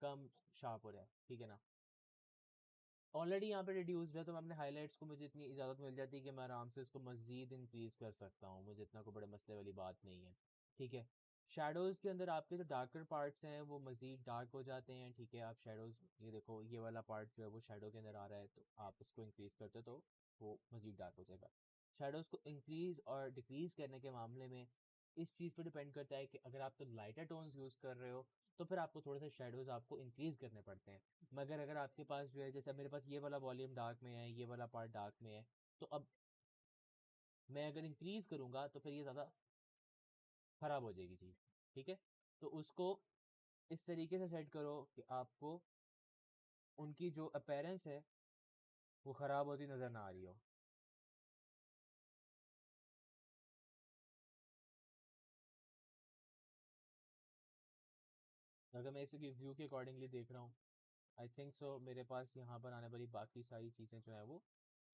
कम शार्प हो रहा है। ठीक है ना, ऑलरेडी यहाँ पे रिड्यूस्ड है, तो मैं अपने हाइलाइट्स को, मुझे इतनी इजाज़त मिल जाती है कि मैं आराम से इसको मज़ीद इंक्रीज़ कर सकता हूँ, मुझे इतना कोई बड़े मसले वाली बात नहीं है। ठीक है, शेडोज़ के अंदर आपके जो डार्कर पार्ट्स हैं वो मज़ीद डार्क हो जाते हैं। ठीक है, आप शेडोज़, ये देखो ये वाला पार्ट जो है वो शेडो के अंदर आ रहा है, तो आप इसको इंक्रीज़ करते हो तो वो मज़ीद डार्क हो जाएगा। शेडोज़ को इंक्रीज़ और डिक्रीज़ करने के मामले में इस चीज़ पर डिपेंड करता है कि अगर आप तो लाइटर टोन्स यूज़ कर रहे हो तो फिर आपको थोड़े से शेडोज़ आपको इंक्रीज़ करने पड़ते हैं। मगर अगर आपके पास जो है, जैसे मेरे पास ये वाला वॉल्यूम डार्क में है, ये वाला पार्ट डार्क में है, तो अब मैं अगर इंक्रीज़ करूँगा तो फिर ये ज़्यादा ख़राब हो जाएगी चीज़। ठीक है, तो उसको इस तरीके से सेट करो कि आपको उनकी जो अपीयरेंस है वो ख़राब होती नज़र ना आ रही हो। अगर मैं इसे व्यू के अकॉर्डिंगली देख रहा हूँ, आई थिंक सो मेरे पास यहाँ पर आने वाली बाकी सारी चीज़ें जो है वो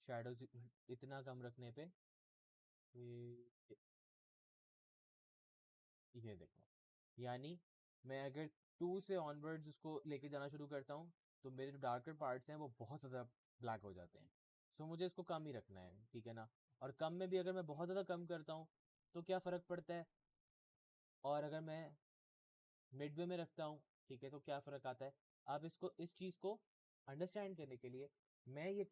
शेडोज इतना कम रखने पे ये देखो, यानी मैं अगर 2 से ऑनवर्ड्स उसको लेके जाना शुरू करता हूँ तो मेरे जो डार्कर पार्ट्स हैं वो बहुत ज़्यादा ब्लैक हो जाते हैं। सो मुझे इसको कम ही रखना है। ठीक है ना, और कम में भी अगर मैं बहुत ज़्यादा कम करता हूँ तो क्या फ़र्क पड़ता है, और अगर मैं मिडवे में रखता हूँ, ठीक है, तो क्या फ़र्क आता है। आप इसको, इस चीज़ को अंडरस्टैंड करने के लिए मैं ये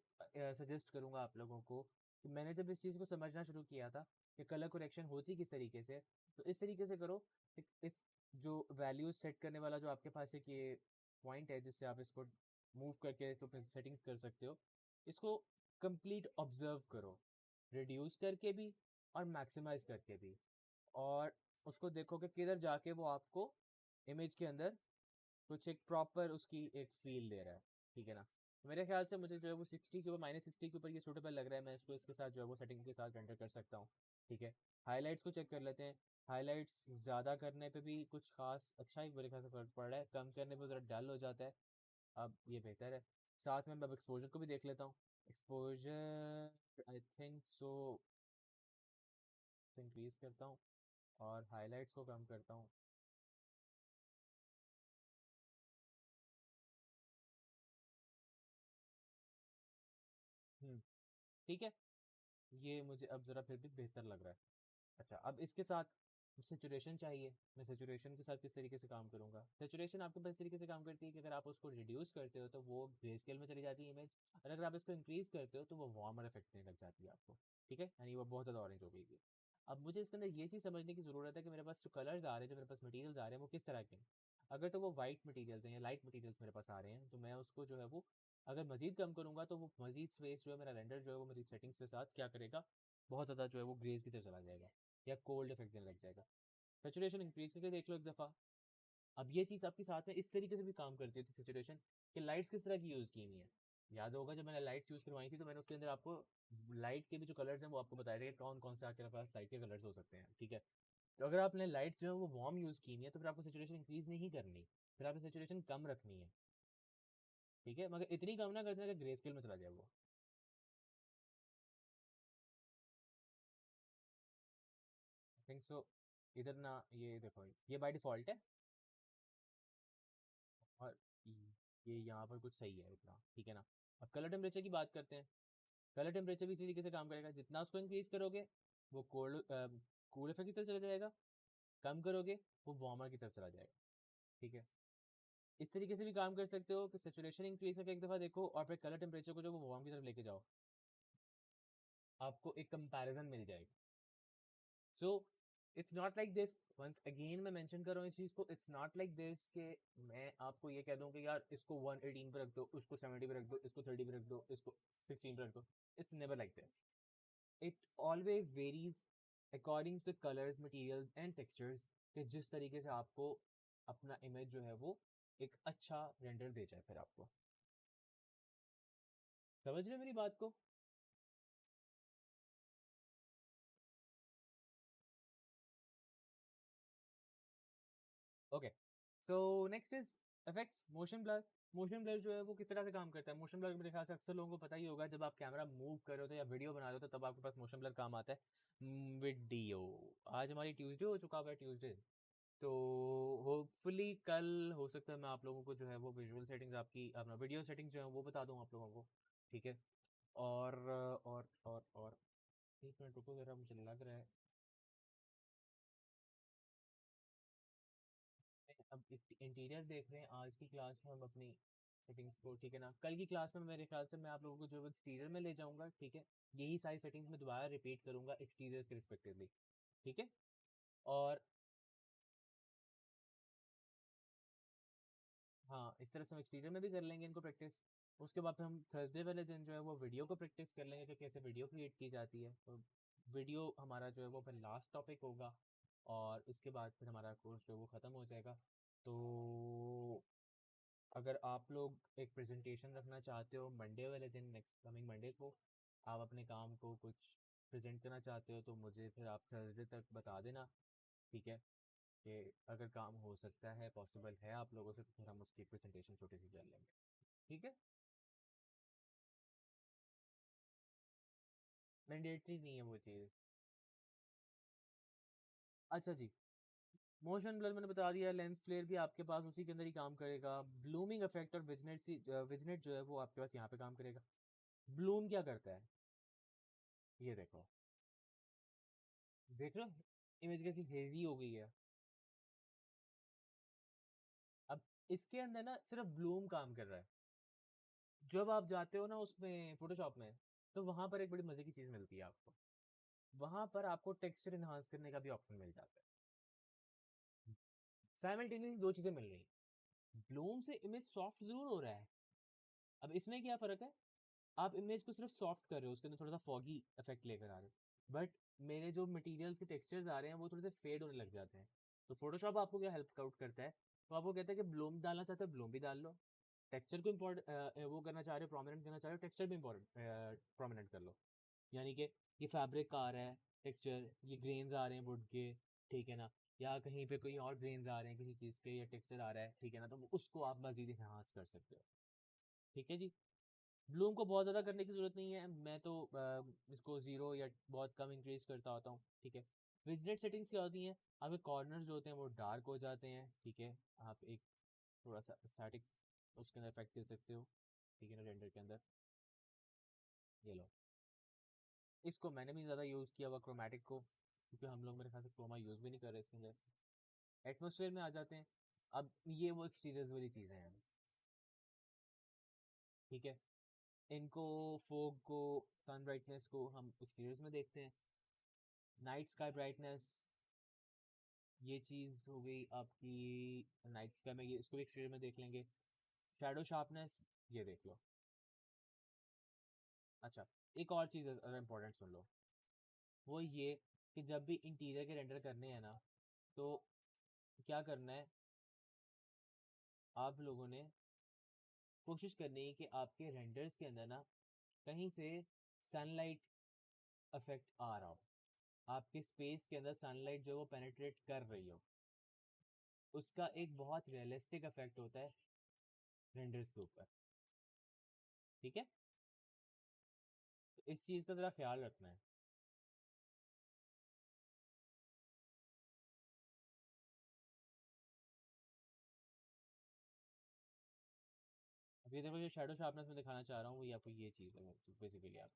सजेस्ट करूँगा आप लोगों को कि मैंने जब इस चीज़ को समझना शुरू किया था कि कलर करेक्शन होती किस तरीके से, तो इस तरीके से करो कि इस जो वैल्यूज सेट करने वाला जो आपके पास एक ये पॉइंट है जिससे आप इसको मूव करके तो फिर सेटिंग कर सकते हो। इसको कंप्लीट ऑब्जर्व करो, रिड्यूस करके भी और मैक्सिमाइज करके भी, और उसको देखो कि किधर जाके वो आपको इमेज के अंदर कुछ एक प्रॉपर उसकी एक फील दे रहा है, ठीक है ना। मेरे ख्याल से मुझे जो है वो 60 के ऊपर -60 के ऊपर ये सूटेबल लग रहा है। मैं इसको इसके साथ जो है वो सेटिंग के साथ रेंडर कर सकता हूँ, ठीक है। हाईलाइट्स को चेक कर लेते हैं। हाईलाइट्स ज़्यादा करने पे भी कुछ खास अच्छा ही मेरे ख्याल से फ़र्क पड़ रहा है, कम करने पे ज़रा डल हो जाता है। अब ये बेहतर है। साथ में मैं अब एक्सपोजर को भी देख लेता हूँ। Exposure I think so increase करता हूँ और हाईलाइट्स को कम करता हूँ। ठीक है, ये मुझे अब ज़रा फिर भी बेहतर लग रहा है। अच्छा, अब इसके साथ सेचुरेशन चाहिए। मैं सेचुरेशन के साथ किस तरीके से काम करूँगा? सेचुरेशन आपके पास इस तरीके से काम करती है कि अगर आप उसको रिड्यूस करते हो तो वो ग्रे स्केल में चली जाती है इमेज, और अगर आप इसको इंक्रीज़ करते हो तो वो वार्मर इफेक्ट देने लग जाती है आपको, ठीक है, यानी वो बहुत ज़्यादा ऑरेंज हो गई है। अब मुझे इसके अंदर ये चीज़ समझने की ज़रूरत है कि मेरे पास जो कलर्स आ रहे हैं, जो मेरे पास मटीरियल्स आ रहे हैं, वो किस तरह के हैं। अगर तो वो वाइट मटीरियल्स हैं या लाइट मटीरियल्स मेरे पास आ रहे हैं, तो मैं उसको जो है वो अगर मज़ीद कम करूँगा तो वो मज़ीद स्पेस जो है मेरा रेंडर जो है वो मेरी सेटिंग्स के साथ क्या करेगा, बहुत ज़्यादा जो है वो ग्रेज की तरफ चला जाएगा या कोल्ड इफेक्ट देने लग जाएगा। सेचुरेशन इंक्रीज करके देख लो एक दफ़ा। अब ये चीज़ आपके साथ में इस तरीके से भी काम करती थी सेचुरेशन, कि लाइट्स किस तरह की यूज़ की हुई हैं। याद होगा जब मैंने लाइट्स यूज़ करवाई थी तो मैंने उसके अंदर आपको लाइट के भी जो कलर्स हैं वो आपको बताया था कि कौन कौन से आपके पास लाइट के कलर्स हो सकते हैं, ठीक है। तो अगर आपने लाइट्स जो है वो वार्म यूज़ की हुई है तो फिर आपको सेचुरेशन इंक्रीज नहीं करनी, फिर आपको सेचुरेशन कम रखनी है, ठीक है, मगर इतनी कम ना कर देना कि ग्रे स्केल में चला जाए वो। आई थिंक सो इधर ना, ये देखो ये बाय डिफ़ॉल्ट है, और ये यहाँ पर कुछ सही है इतना, ठीक है ना। अब कलर टेम्परेचर की बात करते हैं। कलर टेम्परेचर भी इसी तरीके से काम करेगा, जितना उसको इंक्रीज करोगे वो कोल्ड कूल इफेक्ट की तरफ चला जाएगा, कम करोगे वो वार्मर की तरफ चला जाएगा, ठीक है। इस तरीके से भी काम कर सकते हो कि सेचुरेशन इंक्रीज करके एक दफ़ा देखो और फिर कलर टेम्परेचर को जो वो वार्म की तरफ लेके जाओ, आपको एक कंपैरिजन मिल जाएगा। So it's not like this, once again मैं मेंशन कर रहा हूँ इस चीज़ को, इट्स नॉट लाइक दिस कि मैं आपको ये कह दूँ कि यार इसको 118 पे रख दो, उसको 70 पे रख दो, इसको 30 पे रख दो, इसको 16 पे रख दो। It's never like this. It always varies according two colours, materials and textures, कि जिस तरीके से आपको अपना इमेज जो है वो एक अच्छा रेंडर दे जाए फिर आपको। समझ रहे हो मेरी बात को? Okay, so next is effects, motion blur. Motion blur जो है वो किस तरह से काम करता है? मोशन ब्लर मेरे ख्याल से अक्सर लोगों को पता ही होगा, जब आप कैमरा मूव कर रहे हो या वीडियो बना रहे हो तो तब आपके पास मोशन ब्लर काम आता है। वीडियो, आज हमारी ट्यूसडे हो चुका हुआ है, ट्यूसडे, तो होपफुली कल हो सकता है मैं आप लोगों को जो है वो विजुअल सेटिंग्स आपकी अपना वीडियो सेटिंग्स जो है वो बता दूँ आप लोगों को, ठीक है। और एक मिनट रुको ज़रा, मुझे लग रहा है अब इंटीरियर देख रहे हैं आज की क्लास में हम अपनी सेटिंग्स को, ठीक है ना। कल की क्लास में मेरे ख्याल से मैं आप लोगों को जो एक्सटीरियर में ले जाऊंगा, ठीक है। यही सारी सेटिंग्स में दोबारा रिपीट करूंगा एक्सटीरियर के रिस्पेक्टिवली, ठीक है। और हाँ, इस तरह से हम एक्सटीरियर में भी कर लेंगे इनको प्रैक्टिस। उसके बाद फिर हम थर्सडे वाले दिन जो है वो वीडियो को प्रैक्टिस कर लेंगे कि कैसे वीडियो क्रिएट की जाती है। तो वीडियो हमारा जो है वो फिर लास्ट टॉपिक होगा, और उसके बाद फिर हमारा कोर्स जो है वो ख़त्म हो जाएगा। तो अगर आप लोग एक प्रेजेंटेशन रखना चाहते हो मंडे वाले दिन, नेक्स्ट कमिंग मंडे को, आप अपने काम को कुछ प्रेजेंट करना चाहते हो तो मुझे फिर आप थर्सडे तक बता देना, ठीक है। कि अगर काम हो सकता है, पॉसिबल है आप लोगों से, तो फिर हम उसकी प्रेजेंटेशन छोटी सी कर लेंगे, ठीक है। मैंडेटरी नहीं है वो चीज़। अच्छा जी, मोशन ब्लर मैंने बता दिया, लेंस फ्लेयर भी आपके पास उसी के अंदर ही काम करेगा। ब्लूमिंग इफेक्ट और विजनेट जो है वो आपके पास यहाँ पे काम करेगा। ब्लूम क्या करता है, ये देखो, देख रहे हो इमेज कैसी हेजी हो गई है। अब इसके अंदर ना सिर्फ ब्लूम काम कर रहा है। जब आप जाते हो ना उसमें फोटोशॉप में, तो वहां पर एक बड़ी मजे की चीज मिलती है आपको, वहां पर आपको टेक्सचर इन्हांस करने का भी ऑप्शन मिल जाता है। साइमल्टेनियसली दो चीजें मिल रही हैं। ब्लूम से इमेज सॉफ्ट जरूर हो रहा है, अब इसमें क्या फ़र्क है, आप इमेज को सिर्फ सॉफ्ट कर रहे हो, उसके अंदर थोड़ा सा फॉगी इफेक्ट लेकर आ रहे हो, बट मेरे जो मटेरियल्स के टेक्सचर्स आ रहे हैं वो थोड़े से फेड होने लग जाते हैं। तो फोटोशॉप आपको क्या हेल्प आउट करता है, तो आपको कहता है कि ब्लूम डालना चाहते हो ब्लूम भी डाल लो, टेक्सचर को वो करना चाह रहे हो प्रोमिनेंट करना चाह रहे हो, टेक्सचर भी प्रोमिनेंट कर लो। यानी कि ये फैब्रिक आ रहा है टेक्सचर, ये ग्रेन्स आ रहे हैं वुड के, ठीक है ना, या कहीं पे कोई और ग्रेन्स आ रहे हैं किसी चीज़ के, या टेक्सचर आ रहा है, ठीक है ना, तो उसको आप मज़ीद इन्हांस कर सकते हो। ठीक है जी। ब्लूम को बहुत ज़्यादा करने की ज़रूरत नहीं है, मैं तो इसको ज़ीरो या बहुत कम इंक्रीज करता होता हूँ। ठीक है। विजनेट सेटिंग्स क्या होती हैं, आपके कॉर्नर्स जो होते हैं वो डार्क हो जाते हैं। ठीक है, आप एक थोड़ा सा स्टैटिक उसके अंदर इफेक्ट दे सकते हो, ठीक है ना, रेंडर के अंदर। ये लो, इसको मैंने भी ज़्यादा यूज़ किया हुआ क्रोमेटिक को, क्योंकि हम लोग मेरे ख्याल से क्रोमा यूज़ भी नहीं कर रहे इसके अंदर। एटमोसफेयर में आ जाते हैं, अब ये वो एक्सटीरियर्स वाली चीज़ें हैं। ठीक है, इनको फोग को, सन ब्राइटनेस को हम एक्सटीरियर्स में देखते हैं। नाइट स्काई ब्राइटनेस, ये चीज़ हो गई आपकी नाइट स्काई में, ये इसको भी एक्सटीरियर में देख लेंगे। शैडो शार्पनेस, ये देख लो। अच्छा, एक और चीज़ अगर इम्पोर्टेंट सुन लो, वो ये कि जब भी इंटीरियर के रेंडर करने हैं ना, तो क्या करना है, आप लोगों ने कोशिश करनी है कि आपके रेंडर्स के अंदर ना कहीं से सनलाइट इफेक्ट आ रहा हो, आपके स्पेस के अंदर सनलाइट जो वो पेनिट्रेट कर रही हो, उसका एक बहुत रियलिस्टिक इफेक्ट होता है रेंडर्स के ऊपर। ठीक है, तो इस चीज़ का ज़रा ख्याल रखना है। अब ये देखो, जो शैडो शार्पनेस में दिखाना चाह रहा हूँ, वो आपको ये चीज़ है बेसिकली। आप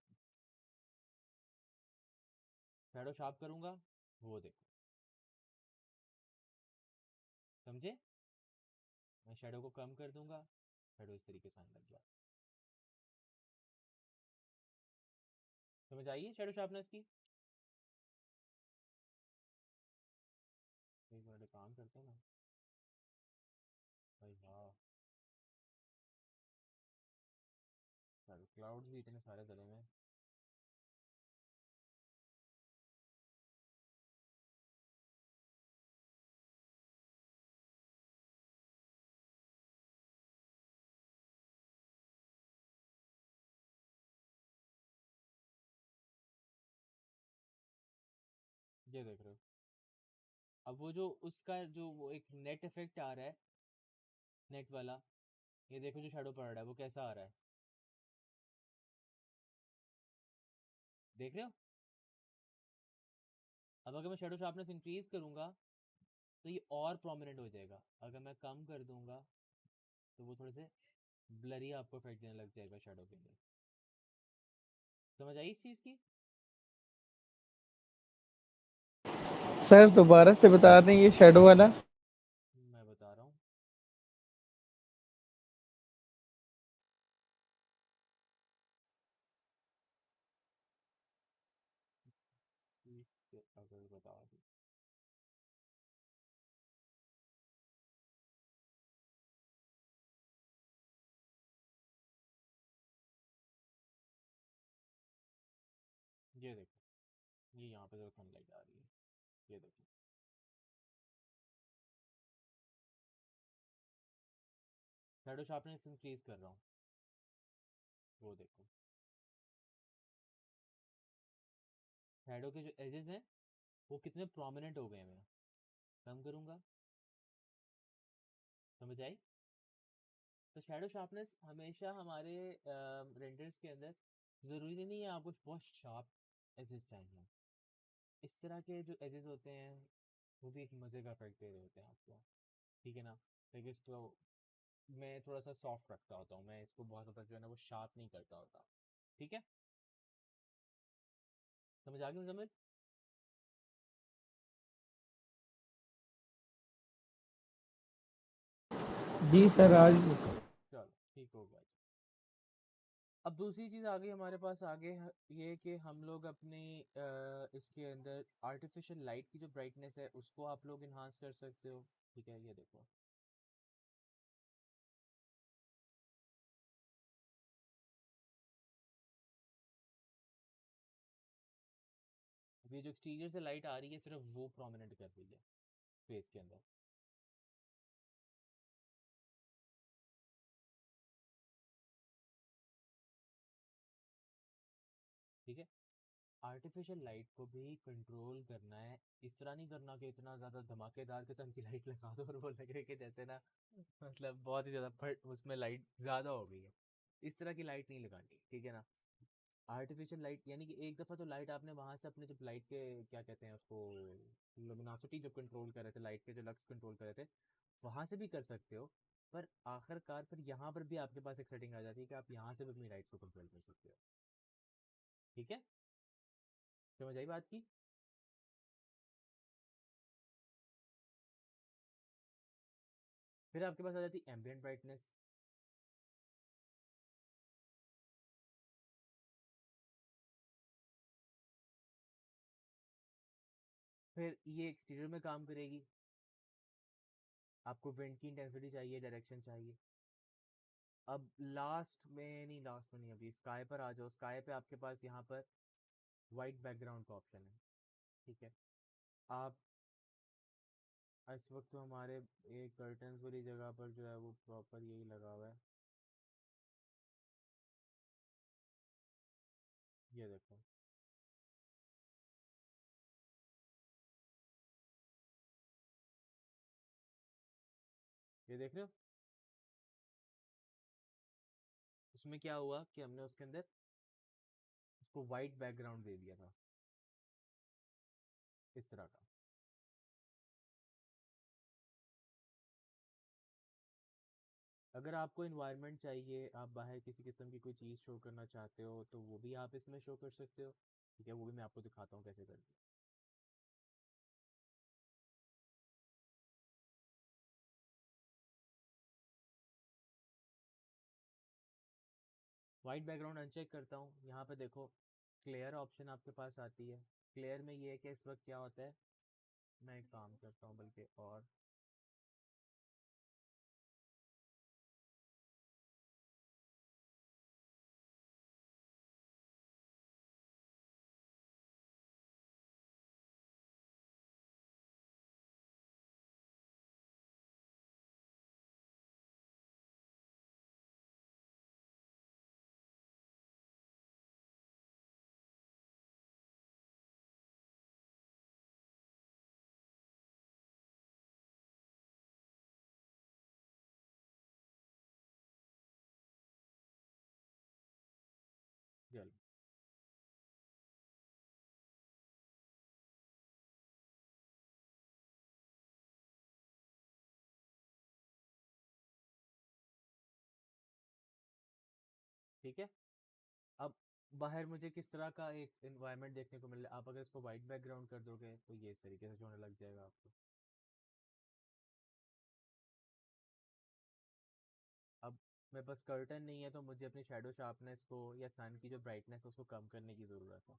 शैडो शार्प करूँगा, वो देखो, समझे। मैं शैडो को कम कर दूंगा, शैडो इस तरीके से आने लग गया। समझ आइए शैडो शार्पनेस की। एक मिनट काम करते हैं ना भाई। हाँ, क्लाउड्स भी इतने सारे गले में। ये देख रहे हो, अब वो जो उसका जो वो एक नेट इफेक्ट आ रहा है, नेट वाला, ये देखो जो शैडो पड़ रहा है वो कैसा आ रहा है, देख रहे हो। अब अगर मैं शैडो शार्पनेस इंक्रीज करूंगा तो ये और प्रोमिनेंट हो जाएगा, अगर मैं कम कर दूंगा तो वो थोड़े से ब्लरी आपको इफेक्ट देने लग जाएगा शैडो के अंदर। समझ आई इस चीज़ की। सर दोबारा से बता दें ये शैडो वाला। मैं बता रहा हूँ, अगर बता दूँ, ये देखो, ये यहाँ पे जो सनलाइट आ रही है, ये देखो, शैडो शार्पनेस इंक्रीज कर रहा हूँ, वो देखो, शैडो के जो एजेस हैं वो कितने प्रोमिनेंट हो गए हैं। मैं कम करूँगा, समझ आई। तो शैडो शार्पनेस हमेशा हमारे रेंडर्स के अंदर ज़रूरी नहीं है आपको बहुत शार्प एजेस चाहिए। इस तरह के जो एजेस होते हैं वो भी एक मज़े का इफेक्ट दे रहे होते हैं आपको, ठीक है ना। लेकिन इसको मैं थोड़ा सा सॉफ्ट रखता होता हूँ, मैं इसको बहुत ज़्यादा जो है ना वो शार्प नहीं करता होता। ठीक है, समझ आ गई मुझे। जी सर आज चलो ठीक हो गया। अब दूसरी चीज़ आ गई हमारे पास आगे, ये कि हम लोग अपनी इसके अंदर आर्टिफिशियल लाइट की जो ब्राइटनेस है उसको आप लोग इन्हांस कर सकते हो। ठीक है, ये देखो, ये जो एक्सटीरियर से लाइट आ रही है सिर्फ वो प्रोमिनेंट कर रही है फेस के अंदर। ठीक है, आर्टिफिशियल लाइट को भी कंट्रोल करना है। इस तरह नहीं करना कि इतना ज़्यादा धमाकेदार किस्म की लाइट लगा दो और वो लगे कि जैसे ना मतलब बहुत ही ज़्यादा फट उसमें लाइट ज़्यादा हो गई है। इस तरह की लाइट नहीं लगानी, ठीक है ना। आर्टिफिशियल लाइट यानी कि एक दफ़ा तो लाइट आपने वहाँ से अपने जब लाइट के क्या कहते हैं उसको लुमिनोसिटी जो कंट्रोल कर रहे थे, लाइट के जो लक्स कंट्रोल कर रहे थे, वहाँ से भी कर सकते हो। पर आखिरकार फिर यहाँ पर भी आपके पास एक सेटिंग आ जाती है कि आप यहाँ से भी अपनी लाइट्स को कंट्रोल कर सकते हो। ठीक है, समझ आई बात की। फिर आपके पास आ जाती है एम्बियंट ब्राइटनेस। फिर ये एक्सटीरियर में काम करेगी। आपको विंड की इंटेंसिटी चाहिए, डायरेक्शन चाहिए। अब लास्ट में नहीं, अभी स्काई पर आ जाओ। स्काई पे आपके पास यहाँ पर वाइट बैकग्राउंड का ऑप्शन है। ठीक है, आप इस वक्त तो हमारे एक कर्टन्स वाली जगह पर जो है वो प्रॉपर यही लगा हुआ है। ये देखो, ये देख रहे हो। उसमें क्या हुआ कि हमने उसके अंदर उसको वाइट बैकग्राउंड दे दिया था इस तरह का। अगर आपको इन्वायरमेंट चाहिए, आप बाहर किसी किस्म की कोई चीज़ शो करना चाहते हो तो वो भी आप इसमें शो कर सकते हो। ठीक है, वो भी मैं आपको दिखाता हूँ कैसे करते हैं। वाइट बैकग्राउंड अनचेक करता हूँ। यहाँ पे देखो क्लियर ऑप्शन आपके पास आती है। क्लियर में ये है कि इस वक्त क्या होता है, मैं एक काम करता हूँ बल्कि और चलो। ठीक है, अब बाहर मुझे किस तरह का एक इन्वायरमेंट देखने को मिल रहा है। आप अगर इसको वाइट बैकग्राउंड कर दोगे तो ये इस तरीके से होने लग जाएगा आपको। अब मेरे पास कर्टन नहीं है तो मुझे अपनी शेडो शार्पनेस को या सन की जो ब्राइटनेस है उसको कम करने की ज़रूरत है।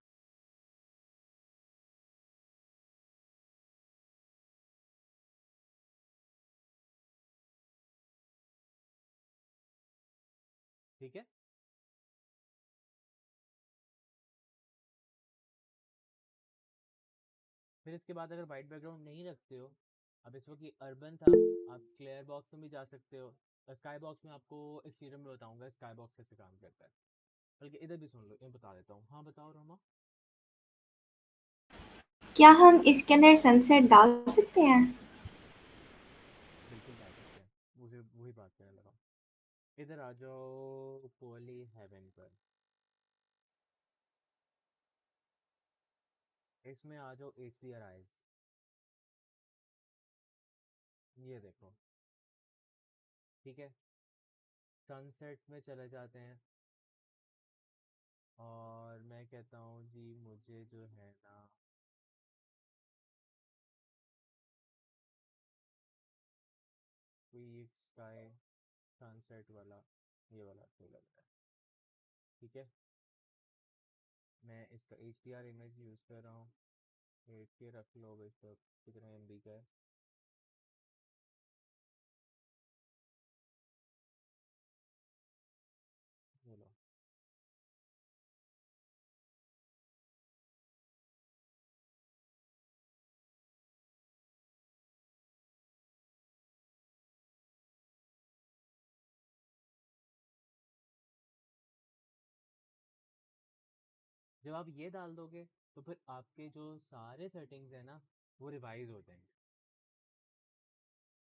ठीक है, फिर इसके बाद अगर वाइट बैकग्राउंड नहीं रखते हो, अब इस वक्त ये अर्बन था, आप क्लियर बॉक्स में भी जा सकते हो। स्काई बॉक्स में आपको एक्सटीरियर में बताऊंगा स्काई बॉक्स कैसे काम करता है। बल्कि इधर भी सुन लो, ये बता देता हूँ। हाँ बताओ रोमा। क्या हम इसके अंदर सनसेट डाल सकते हैं? बिल्कुल डाल सकते हैं, मुझे वही बात करने लगा। इधर आ जाओ पोली हेवन पर, इसमें आ जाओ HDR आइज। ये देखो, ठीक है, सनसेट में चले जाते हैं और मैं कहता हूँ जी मुझे जो है ना कोई एक स्काई सनसेट वाला ये वाला सही लग रहा है। ठीक है, मैं इसका HDR इमेज यूज़ कर रहा हूँ। 8K रख लो, अब इसका कितने MB का है। बोलो, जब आप ये डाल दोगे तो फिर आपके जो सारे सेटिंग्स है ना वो रिवाइज हो जाएंगे।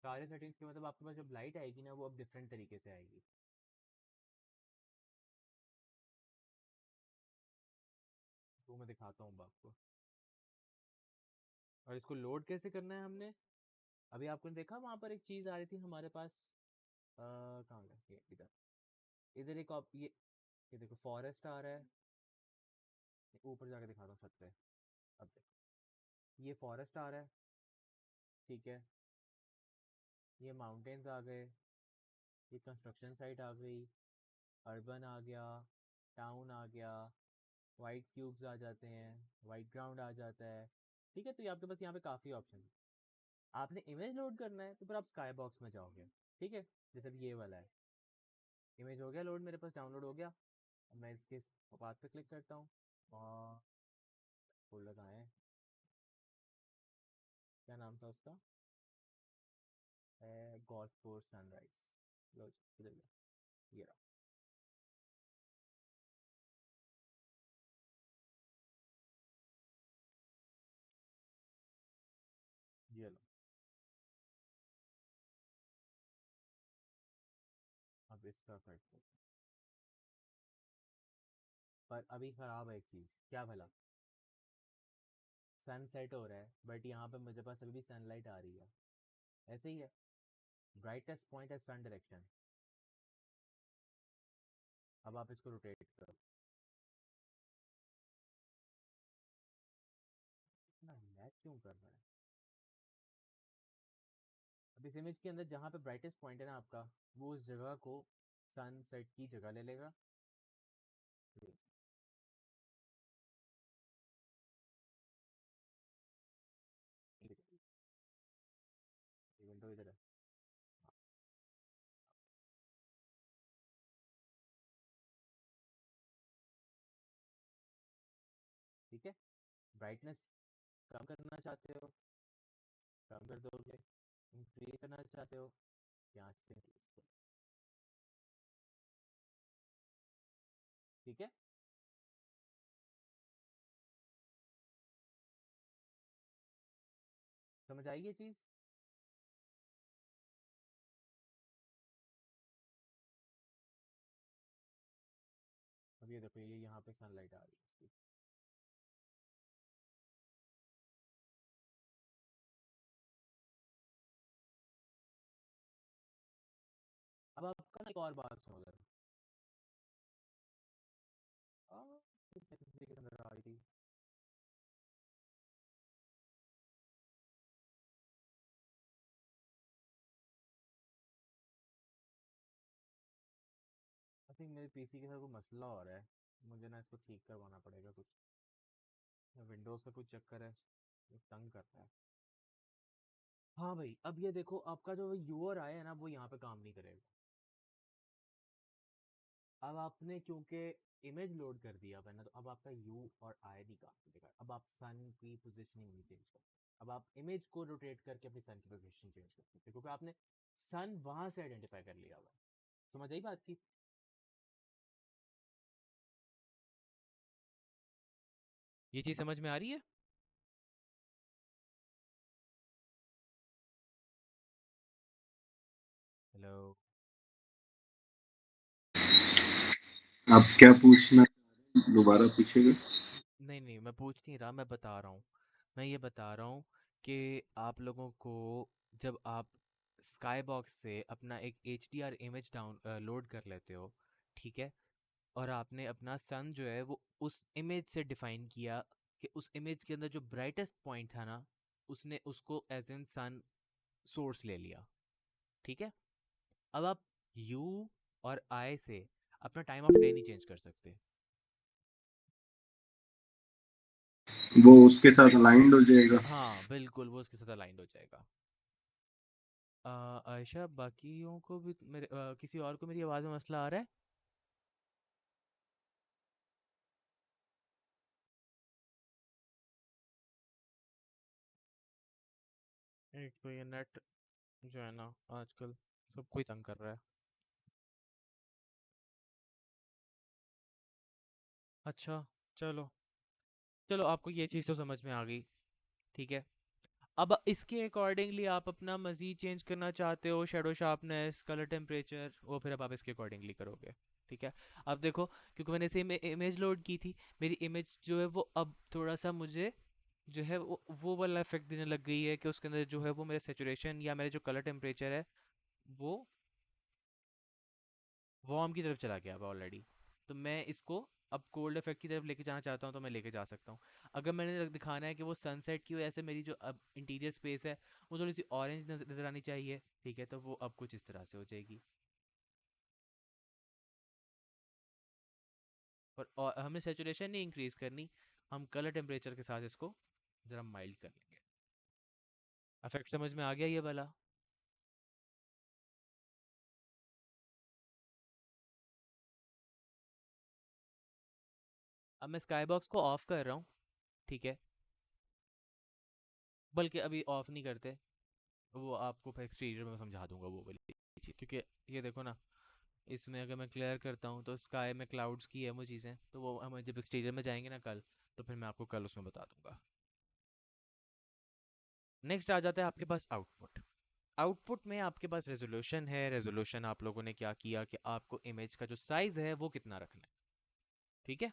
सारे सेटिंग्स के मतलब आपके पास जब लाइट आएगी ना वो अब डिफरेंट तरीके से आएगी। तो मैं दिखाता हूँ आपको। और इसको लोड कैसे करना है हमने, अभी आपने देखा वहाँ पर एक चीज़ आ रही थी हमारे पास, कहाँ गया ये, इधर इधर एक ये देखो फॉरेस्ट आ रहा है। ऊपर जाके दिखाता हूँ छत पे। अब देखो ये फॉरेस्ट आ रहा है, ठीक है, ये माउंटेन्स आ गए, ये कंस्ट्रक्शन साइट आ गई, अर्बन आ गया, टाउन आ गया, वाइट क्यूब्स आ जाते हैं, वाइट ग्राउंड आ जाता है। ठीक है, तो ये आपके पास यहाँ पे काफ़ी ऑप्शन है। आपने इमेज लोड करना है तो फिर आप स्काई बॉक्स में जाओगे, ठीक है, जैसे अभी ये वाला है, इमेज हो गया लोड, मेरे पास डाउनलोड हो गया। अब मैं इसके बात पे क्लिक करता हूँ और फोल्डर कहाँ है, क्या नाम था उसका, गॉल्फ कोर्स सनराइज, लो जी, इधर लो, ये रहा। ये लो, अब इसका करते हैं। पर अभी ख़राब है एक चीज़, क्या भला, सन सेट हो रहा है बट यहाँ पे मुझे पास अभी भी सनलाइट आ रही है, ऐसे ही है। ब्राइटेस्ट पॉइंट है सन डायरेक्शन। अब आप इसको रोटेट करो ना, लैग क्यों कर रहा है। अब इस इमेज के अंदर जहाँ पे ब्राइटेस्ट पॉइंट है ना आपका, वो उस जगह को सन सेट की जगह ले लेगा। विंडो इधर है, ठीक है। ब्राइटनेस कम करना चाहते हो कम कर दोगे, इंक्रीज करना चाहते हो यहाँ से increase करो, ठीक है। समझ आई ये चीज़। अब ये देखो ये यहाँ पे सनलाइट आ रही है इसकी। अब आपका ना एक और बात सुनो जरा, किस तरीके से नजर आ रही थी। आई थिंक मेरे पीसी के साथ कोई मसला हो रहा है, मुझे ना इसको ठीक करवाना पड़ेगा कुछ, विंडोज़ का कुछ चक्कर है, ये तंग करता है। हाँ भाई, अब ये देखो आपका जो यूआर आया है ना वो यहाँ पे काम नहीं करेगा। अब आपने क्योंकि इमेज लोड कर दिया है ना, तो अब आपका यू और आई नहीं काम करेगा। अब आप सन की पोजीशनिंग नहीं चेंज कर सकते, अब आप इमेज को रोटेट करके अपनी सन की पोजीशन चेंज कर सकते, क्योंकि आपने सन वहां से आइडेंटिफाई कर लिया हुआ है। समझ आई बात की। ये चीज समझ में आ रही है। हेलो। आप क्या पूछना, दोबारा पूछेगा। नहीं नहीं, मैं पूछ नहीं रहा, मैं बता रहा हूँ। मैं ये बता रहा हूँ कि आप लोगों को जब आप स्काई बॉक्स से अपना एक HDR इमेज डाउन लोड कर लेते हो, ठीक है, और आपने अपना सन जो है वो उस इमेज से डिफाइन किया कि उस इमेज के अंदर जो ब्राइटेस्ट पॉइंट था ना, उसने उसको एज एन सन सोर्स ले लिया, ठीक है। अब आप यू और आई से अपना टाइम ऑफ डे नहीं चेंज कर सकते। वो उसके साथ अलाइंड हो जाएगा। हाँ बिल्कुल, वो उसके साथ अलाइंड हो जाएगा। आयशा, बाकियों को भी मेरे किसी और को मेरी आवाज़ में मसला आ रहा है। एक तो ये नेट जो है ना आजकल सबको ही तंग कर रहा है। अच्छा, चलो चलो आपको ये चीज़ तो समझ में आ गई, ठीक है। अब इसके अकॉर्डिंगली आप अपना मज़ीद चेंज करना चाहते हो, शेडो शार्पनेस, कलर टेम्परेचर, वो फिर अब आप इसके अकॉर्डिंगली करोगे, ठीक है। अब देखो, क्योंकि मैंने सेम इमेज लोड की थी, मेरी इमेज जो है वो अब थोड़ा सा मुझे जो है वो वाला इफेक्ट देने लग गई है कि उसके अंदर जो है वो मेरा सेचुरेशन या मेरा जो कलर टेम्परेचर है वो वार्म की तरफ चला गया अब ऑलरेडी। तो मैं इसको अब कोल्ड इफेक्ट की तरफ लेके जाना चाहता हूँ तो मैं लेके जा सकता हूँ। अगर मैंने दिखाना है कि वो सनसेट की वजह से मेरी जो अब इंटीरियर स्पेस है वो थोड़ी सी ऑरेंज नजर आनी चाहिए, ठीक है, तो वो अब कुछ इस तरह से हो जाएगी। और हमें सेचुरेशन नहीं इंक्रीज करनी, हम कलर टेम्परेचर के साथ इसको ज़रा माइल्ड कर लेंगे। इफेक्ट समझ में आ गया ये वाला? अब मैं स्काई बॉक्स को ऑफ कर रहा हूँ, ठीक है, बल्कि अभी ऑफ नहीं करते, वो आपको फिर एक्सटीरियर में समझा दूंगा वो वाली चीज़, क्योंकि ये देखो ना, इसमें अगर मैं क्लियर करता हूँ तो स्काई में क्लाउड्स की है वो चीज़ें, तो वो हम जब एक्सटीरियर में जाएंगे ना कल, तो फिर मैं आपको कल उसमें बता दूंगा। नेक्स्ट आ जाता है आपके पास आउटपुट। आउटपुट में आपके पास रेजोल्यूशन है। रेजोल्यूशन आप लोगों ने क्या किया कि आपको इमेज का जो साइज़ है वो कितना रखना है, ठीक है।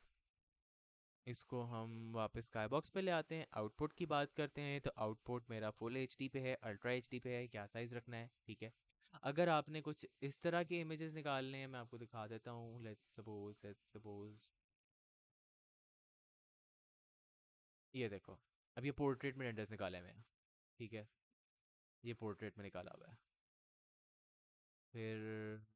इसको हम वापस स्काई बॉक्स पे ले आते हैं, आउटपुट की बात करते हैं। तो आउटपुट मेरा फुल एच डी पे है, अल्ट्रा एच डी पे है, क्या साइज़ रखना है, ठीक है। अगर आपने कुछ इस तरह के इमेजेस निकालने हैं, मैं आपको दिखा देता हूँ। लेट्स सपोज ये देखो, अब ये पोर्ट्रेट में रेंडर्स निकाले हुए हैं, ठीक है, ये पोर्ट्रेट में निकाला हुआ है। फिर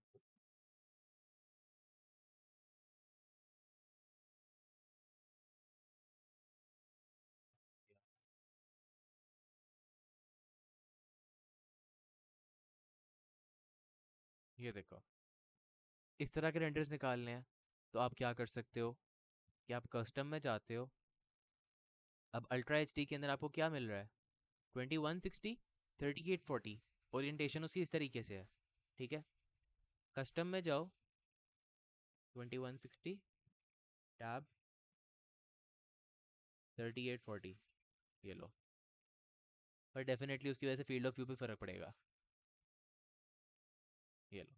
ये देखो, इस तरह के रेंडर्स निकालने हैं, तो आप क्या कर सकते हो कि आप कस्टम में जाते हो। अब अल्ट्रा एच डी के अंदर आपको क्या मिल रहा है, 2160, 3840, ओरिएंटेशन उसकी इस तरीके से है, ठीक है। कस्टम में जाओ, 2160 टैब 3840, ये लो। पर डेफिनेटली उसकी वजह से फील्ड ऑफ व्यू पे फ़र्क पड़ेगा, ये लो।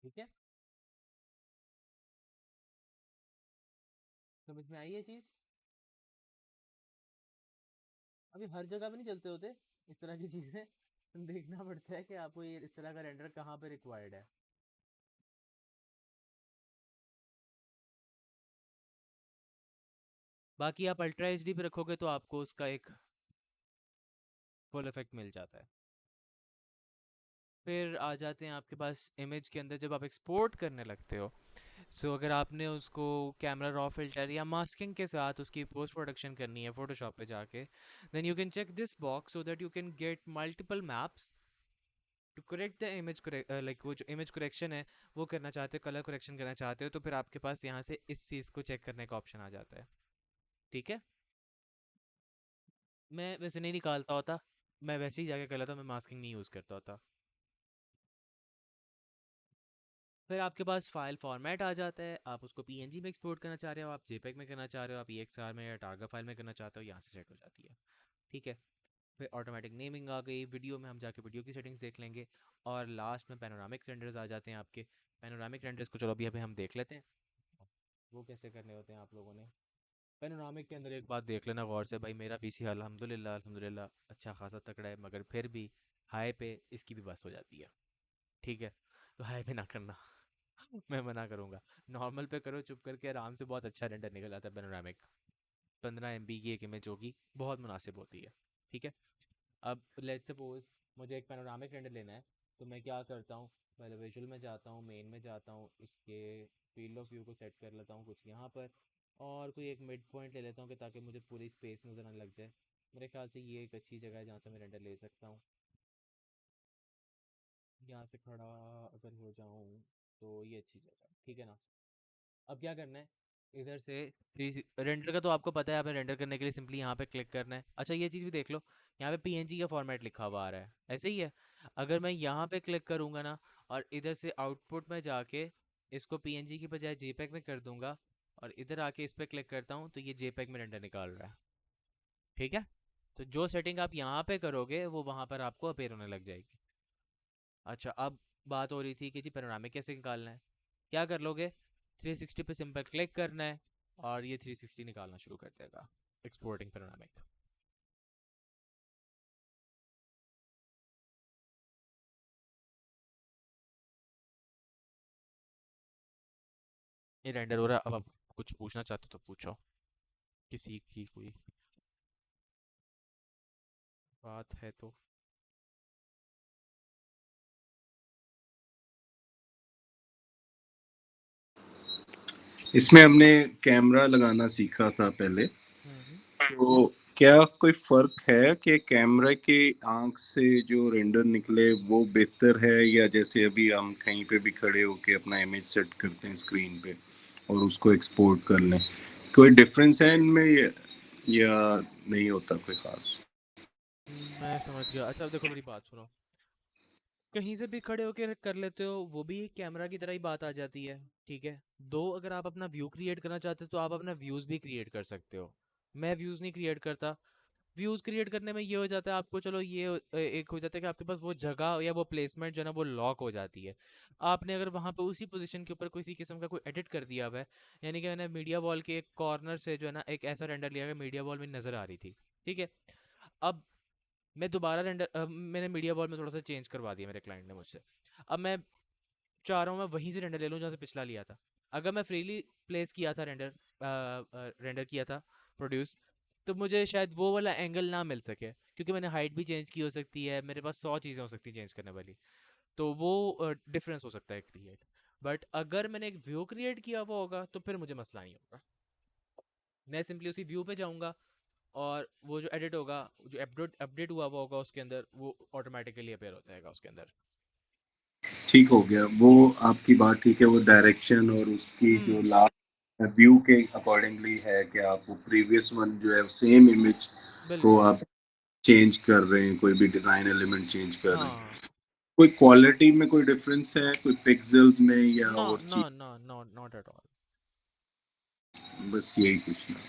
ठीक है, समझ में आई ये चीज़? अभी हर जगह पे नहीं चलते होते इस तरह की चीज़ें देखना पड़ता है कि आपको ये इस तरह का रेंडर कहाँ पे रिक्वायर्ड है। बाकी आप अल्ट्रा एच डी पे रखोगे तो आपको उसका एक फुल इफेक्ट मिल जाता है। फिर आ जाते हैं आपके पास इमेज के अंदर जब आप एक्सपोर्ट करने लगते हो। सो अगर आपने उसको कैमरा रॉ फिल्टर या मास्किंग के साथ उसकी पोस्ट प्रोडक्शन करनी है फोटोशॉप पे जाके, then you can check this box so that you can get multiple maps to correct the image, like वो जो इमेज करेक्शन है वो करना चाहते हो, कलर करेक्शन करना चाहते हो, तो फिर आपके पास यहाँ से इस चीज़ को चेक करने का ऑप्शन आ जाता है, ठीक है। मैं वैसे नहीं निकालता होता, मैं वैसे ही जाके कर लेता, मैं मास्किंग नहीं यूज़ करता होता। फिर आपके पास फाइल फॉर्मेट आ जाता है, आप उसको पीएनजी में एक्सपोर्ट करना चाह रहे हो, आप जेपेग में करना चाह रहे हो, आप ईएक्सआर में या टारगा फाइल में करना चाहते हो, यहाँ से सेट हो जाती है, ठीक है। फिर ऑटोमेटिक नेमिंग आ गई, वीडियो में हम जाके वीडियो की सेटिंग्स देख लेंगे। और लास्ट में पैनोरामिक रेंडर्स आ जाते हैं आपके। पैनोरामिक रेंडर्स को चलो अभी अभी हम देख लेते हैं वो कैसे करने होते हैं आप लोगों ने। पैनोरामिक के अंदर एक बात देख लेना गौर से भाई, मेरा पीसी अल्हम्दुलिल्लाह अल्हम्दुलिल्लाह अच्छा खासा तकड़ा है, मगर फिर भी हाई पे इसकी भी बस हो जाती है, ठीक है। तो हाई पे ना करना मैं मना करूँगा। नॉर्मल पे करो चुप करके आराम से, बहुत अच्छा रेंडर निकल आता है पैनोरामिक। 15 MB की एक इमेज होगी, बहुत मुनासिब होती है, ठीक है। अब लेट्स सपोज मुझे एक पैनोरामिक रेंडर लेना है, तो मैं क्या करता हूँ, पहले विजुअल में जाता हूँ, मेन में जाता हूँ, इसके फील्ड ऑफ व्यू को सेट कर लेता हूँ कुछ यहाँ पर, और कोई एक मिड पॉइंट ले लेता हूँ कि ताकि मुझे पूरी स्पेस नज़र आने लग जाए। मेरे ख्याल से ये एक अच्छी जगह है जहाँ से मैं रेंडर ले सकता हूँ। यहाँ से खड़ा अगर हो जाऊँ तो ये अच्छी जगह है, ठीक है ना। अब क्या करना है, इधर से रेंडर का तो आपको पता है, आपने रेंडर करने के लिए सिंपली यहाँ पे क्लिक करना है। अच्छा ये चीज़ भी देख लो, यहाँ पे पीएनजी का फॉर्मेट लिखा हुआ आ रहा है, ऐसे ही है। अगर मैं यहाँ पे क्लिक करूँगा ना, और इधर से आउटपुट में जाके इसको पीएनजी की बजाय जेपेग में कर दूंगा, और इधर आके इस पर क्लिक करता हूँ, तो ये जेपेग में रेंडर निकाल रहा है। ठीक है, तो जो सेटिंग आप यहाँ पे करोगे वो वहाँ पर आपको अपेयर होने लग जाएगी। अच्छा अब बात हो रही थी कि जी पैनोरामिक कैसे निकालना है। क्या कर लोगे, 360 पे सिंपल क्लिक करना है, और ये 360 निकालना शुरू कर देगा, एक्सपोर्टिंग पैनोरामिक। ये रेंडर हो रहा है। अब आप कुछ पूछना चाहते हो तो पूछो, किसी की कोई बात है तो। इसमें हमने कैमरा लगाना सीखा था पहले, हम्म। तो क्या कोई फर्क है कि कैमरा के आंख से जो रेंडर निकले वो बेहतर है, या जैसे अभी हम कहीं पे भी खड़े होके अपना इमेज सेट करते हैं स्क्रीन पे और उसको एक्सपोर्ट कर लें, कोई डिफरेंस है इनमें या नहीं होता कोई खास? मैं समझ गया। अच्छा अब देखो मेरी बात सुनो, कहीं से भी खड़े होकर कर लेते हो, वो भी एक कैमरा की तरह ही बात आ जाती है। ठीक है, दो अगर आप अपना व्यू क्रिएट करना चाहते हो तो आप अपना व्यूज़ भी क्रिएट कर सकते हो। मैं व्यूज़ नहीं क्रिएट करता। व्यूज़ क्रिएट करने में ये हो जाता है आपको, चलो ये एक हो जाता है कि आपके पास वो जगह या वो प्लेसमेंट जो है ना वो लॉक हो जाती है। आपने अगर वहाँ पे उसी पोजीशन के ऊपर किसी किस्म का कोई एडिट कर दिया हुआ है, यानी कि मैंने मीडिया वॉल के एक कॉर्नर से जो है ना एक ऐसा रेंडर लिया कि मीडिया वॉल में नज़र आ रही थी। ठीक है, अब मैं दोबारा रेंडर मैंने मीडिया वॉल में थोड़ा सा चेंज करवा दिया मेरे क्लाइंट ने मुझसे। अब मैं चाह रहा हूँ मैं वहीं से रेंडर ले लूँ जहाँ से पिछला लिया था। अगर मैं फ्रीली प्लेस किया था रेंडर, रेंडर किया था प्रोड्यूस, तो मुझे शायद वो वाला एंगल ना मिल सके, क्योंकि मैंने हाइट भी चेंज की हो सकती है, मेरे पास 100 चीज़ें हो सकती हैं चेंज करने वाली। तो वो डिफरेंस हो सकता है क्रिएट। बट अगर मैंने एक व्यू क्रिएट किया हुआ होगा तो फिर मुझे मसला नहीं होगा। मैं सिंपली उसी व्यू पे जाऊँगा, और वो जो एडिट होगा, जो अपडेट अपडेट हुआ हुआ होगा उसके अंदर, वो ऑटोमेटिकली अपेयर हो जाएगा उसके अंदर। ठीक हो गया वो, आपकी बात ठीक है, वो डायरेक्शन और उसकी जो हम्म। लास्ट व्यू के अकॉर्डिंगली है कि आप वो प्रीवियस वन जो है सेम इमेज को बिल्कुल। आप चेंज कर रहे हैं, कोई भी डिजाइन एलिमेंट चेंज कर रहे हैं। हाँ। कोई क्वालिटी में कोई डिफरेंस है, कोई पिक्सेल्स में या नो और नो चीज? No no, not at all. बस यही पूछना।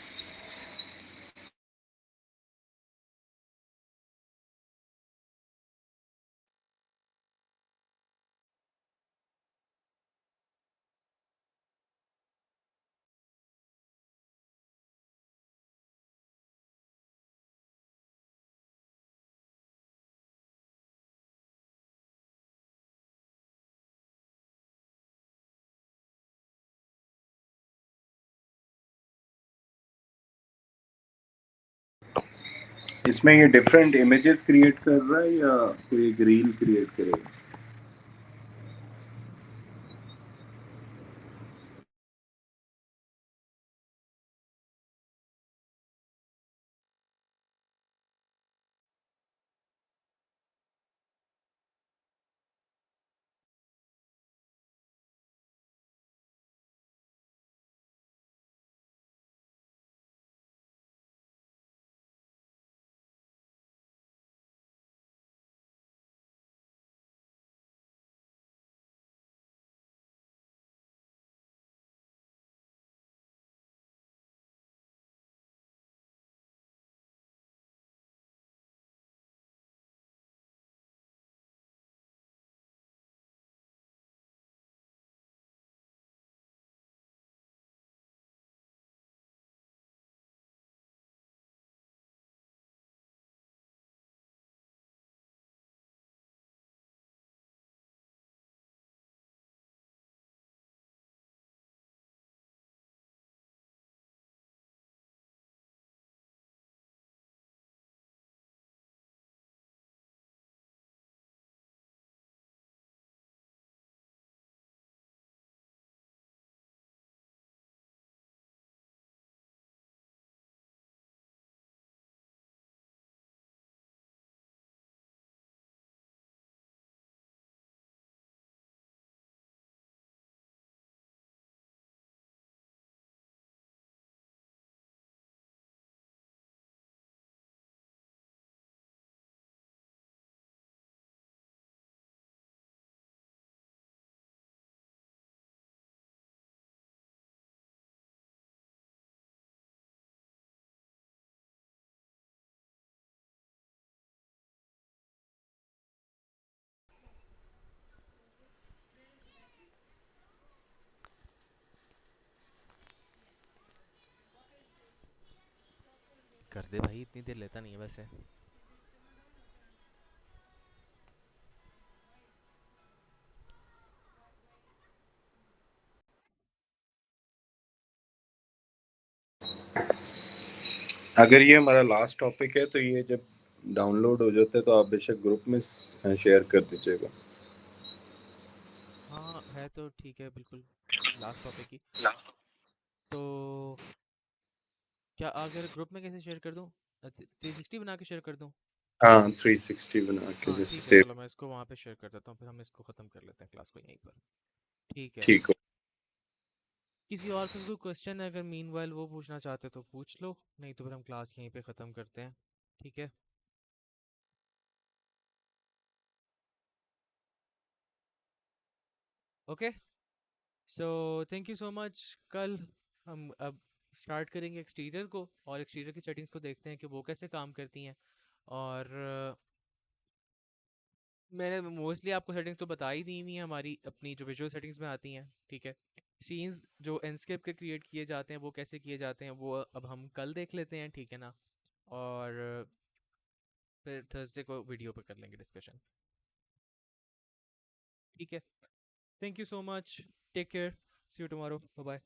इसमें ये डिफरेंट इमेजेस क्रिएट कर रहा है या कोई एक रील क्रिएट करेगा? कर दे भाई, इतनी देर लेता नहीं है वैसे। अगर ये हमारा लास्ट टॉपिक है तो ये जब डाउनलोड हो जाता है तो आप बेशक ग्रुप में शेयर कर दीजिएगा। हाँ है तो ठीक है, बिल्कुल लास्ट टॉपिक ही। तो क्या अगर ग्रुप में कैसे शेयर कर दूँ? 360 बना के शेयर कर दूँ? हाँ 360 बना के हाँ जैसे ठीक है, सेव। चलो मैं इसको वहाँ पे शेयर कर देता हूँ, फिर हम इसको ख़त्म कर लेते हैं क्लास को यहीं पर। ठीक है। ठीक हो। किसी और का कोई क्वेश्चन है अगर मीनवाइल वो पूछना चाहते तो पूछ लो, नहीं तो फिर हम क्लास यहीं पे ख़त्म करते हैं। ठीक है। Okay, so thank you so much. कल हम अब स्टार्ट करेंगे एक्सटीरियर को, और एक्सटीरियर की सेटिंग्स को देखते हैं कि वो कैसे काम करती हैं। और मैंने मोस्टली आपको सेटिंग्स तो बता ही दी हुई हैं हमारी अपनी जो विजुअल सेटिंग्स में आती हैं। ठीक है। सीन्स जो एंडस्केप के क्रिएट किए जाते हैं वो कैसे किए जाते हैं वो अब हम कल देख लेते हैं, ठीक है ना। और फिर थर्सडे को वीडियो पे कर लेंगे डिस्कशन। ठीक है। Thank you so much, take care, see you tomorrow, bye bye.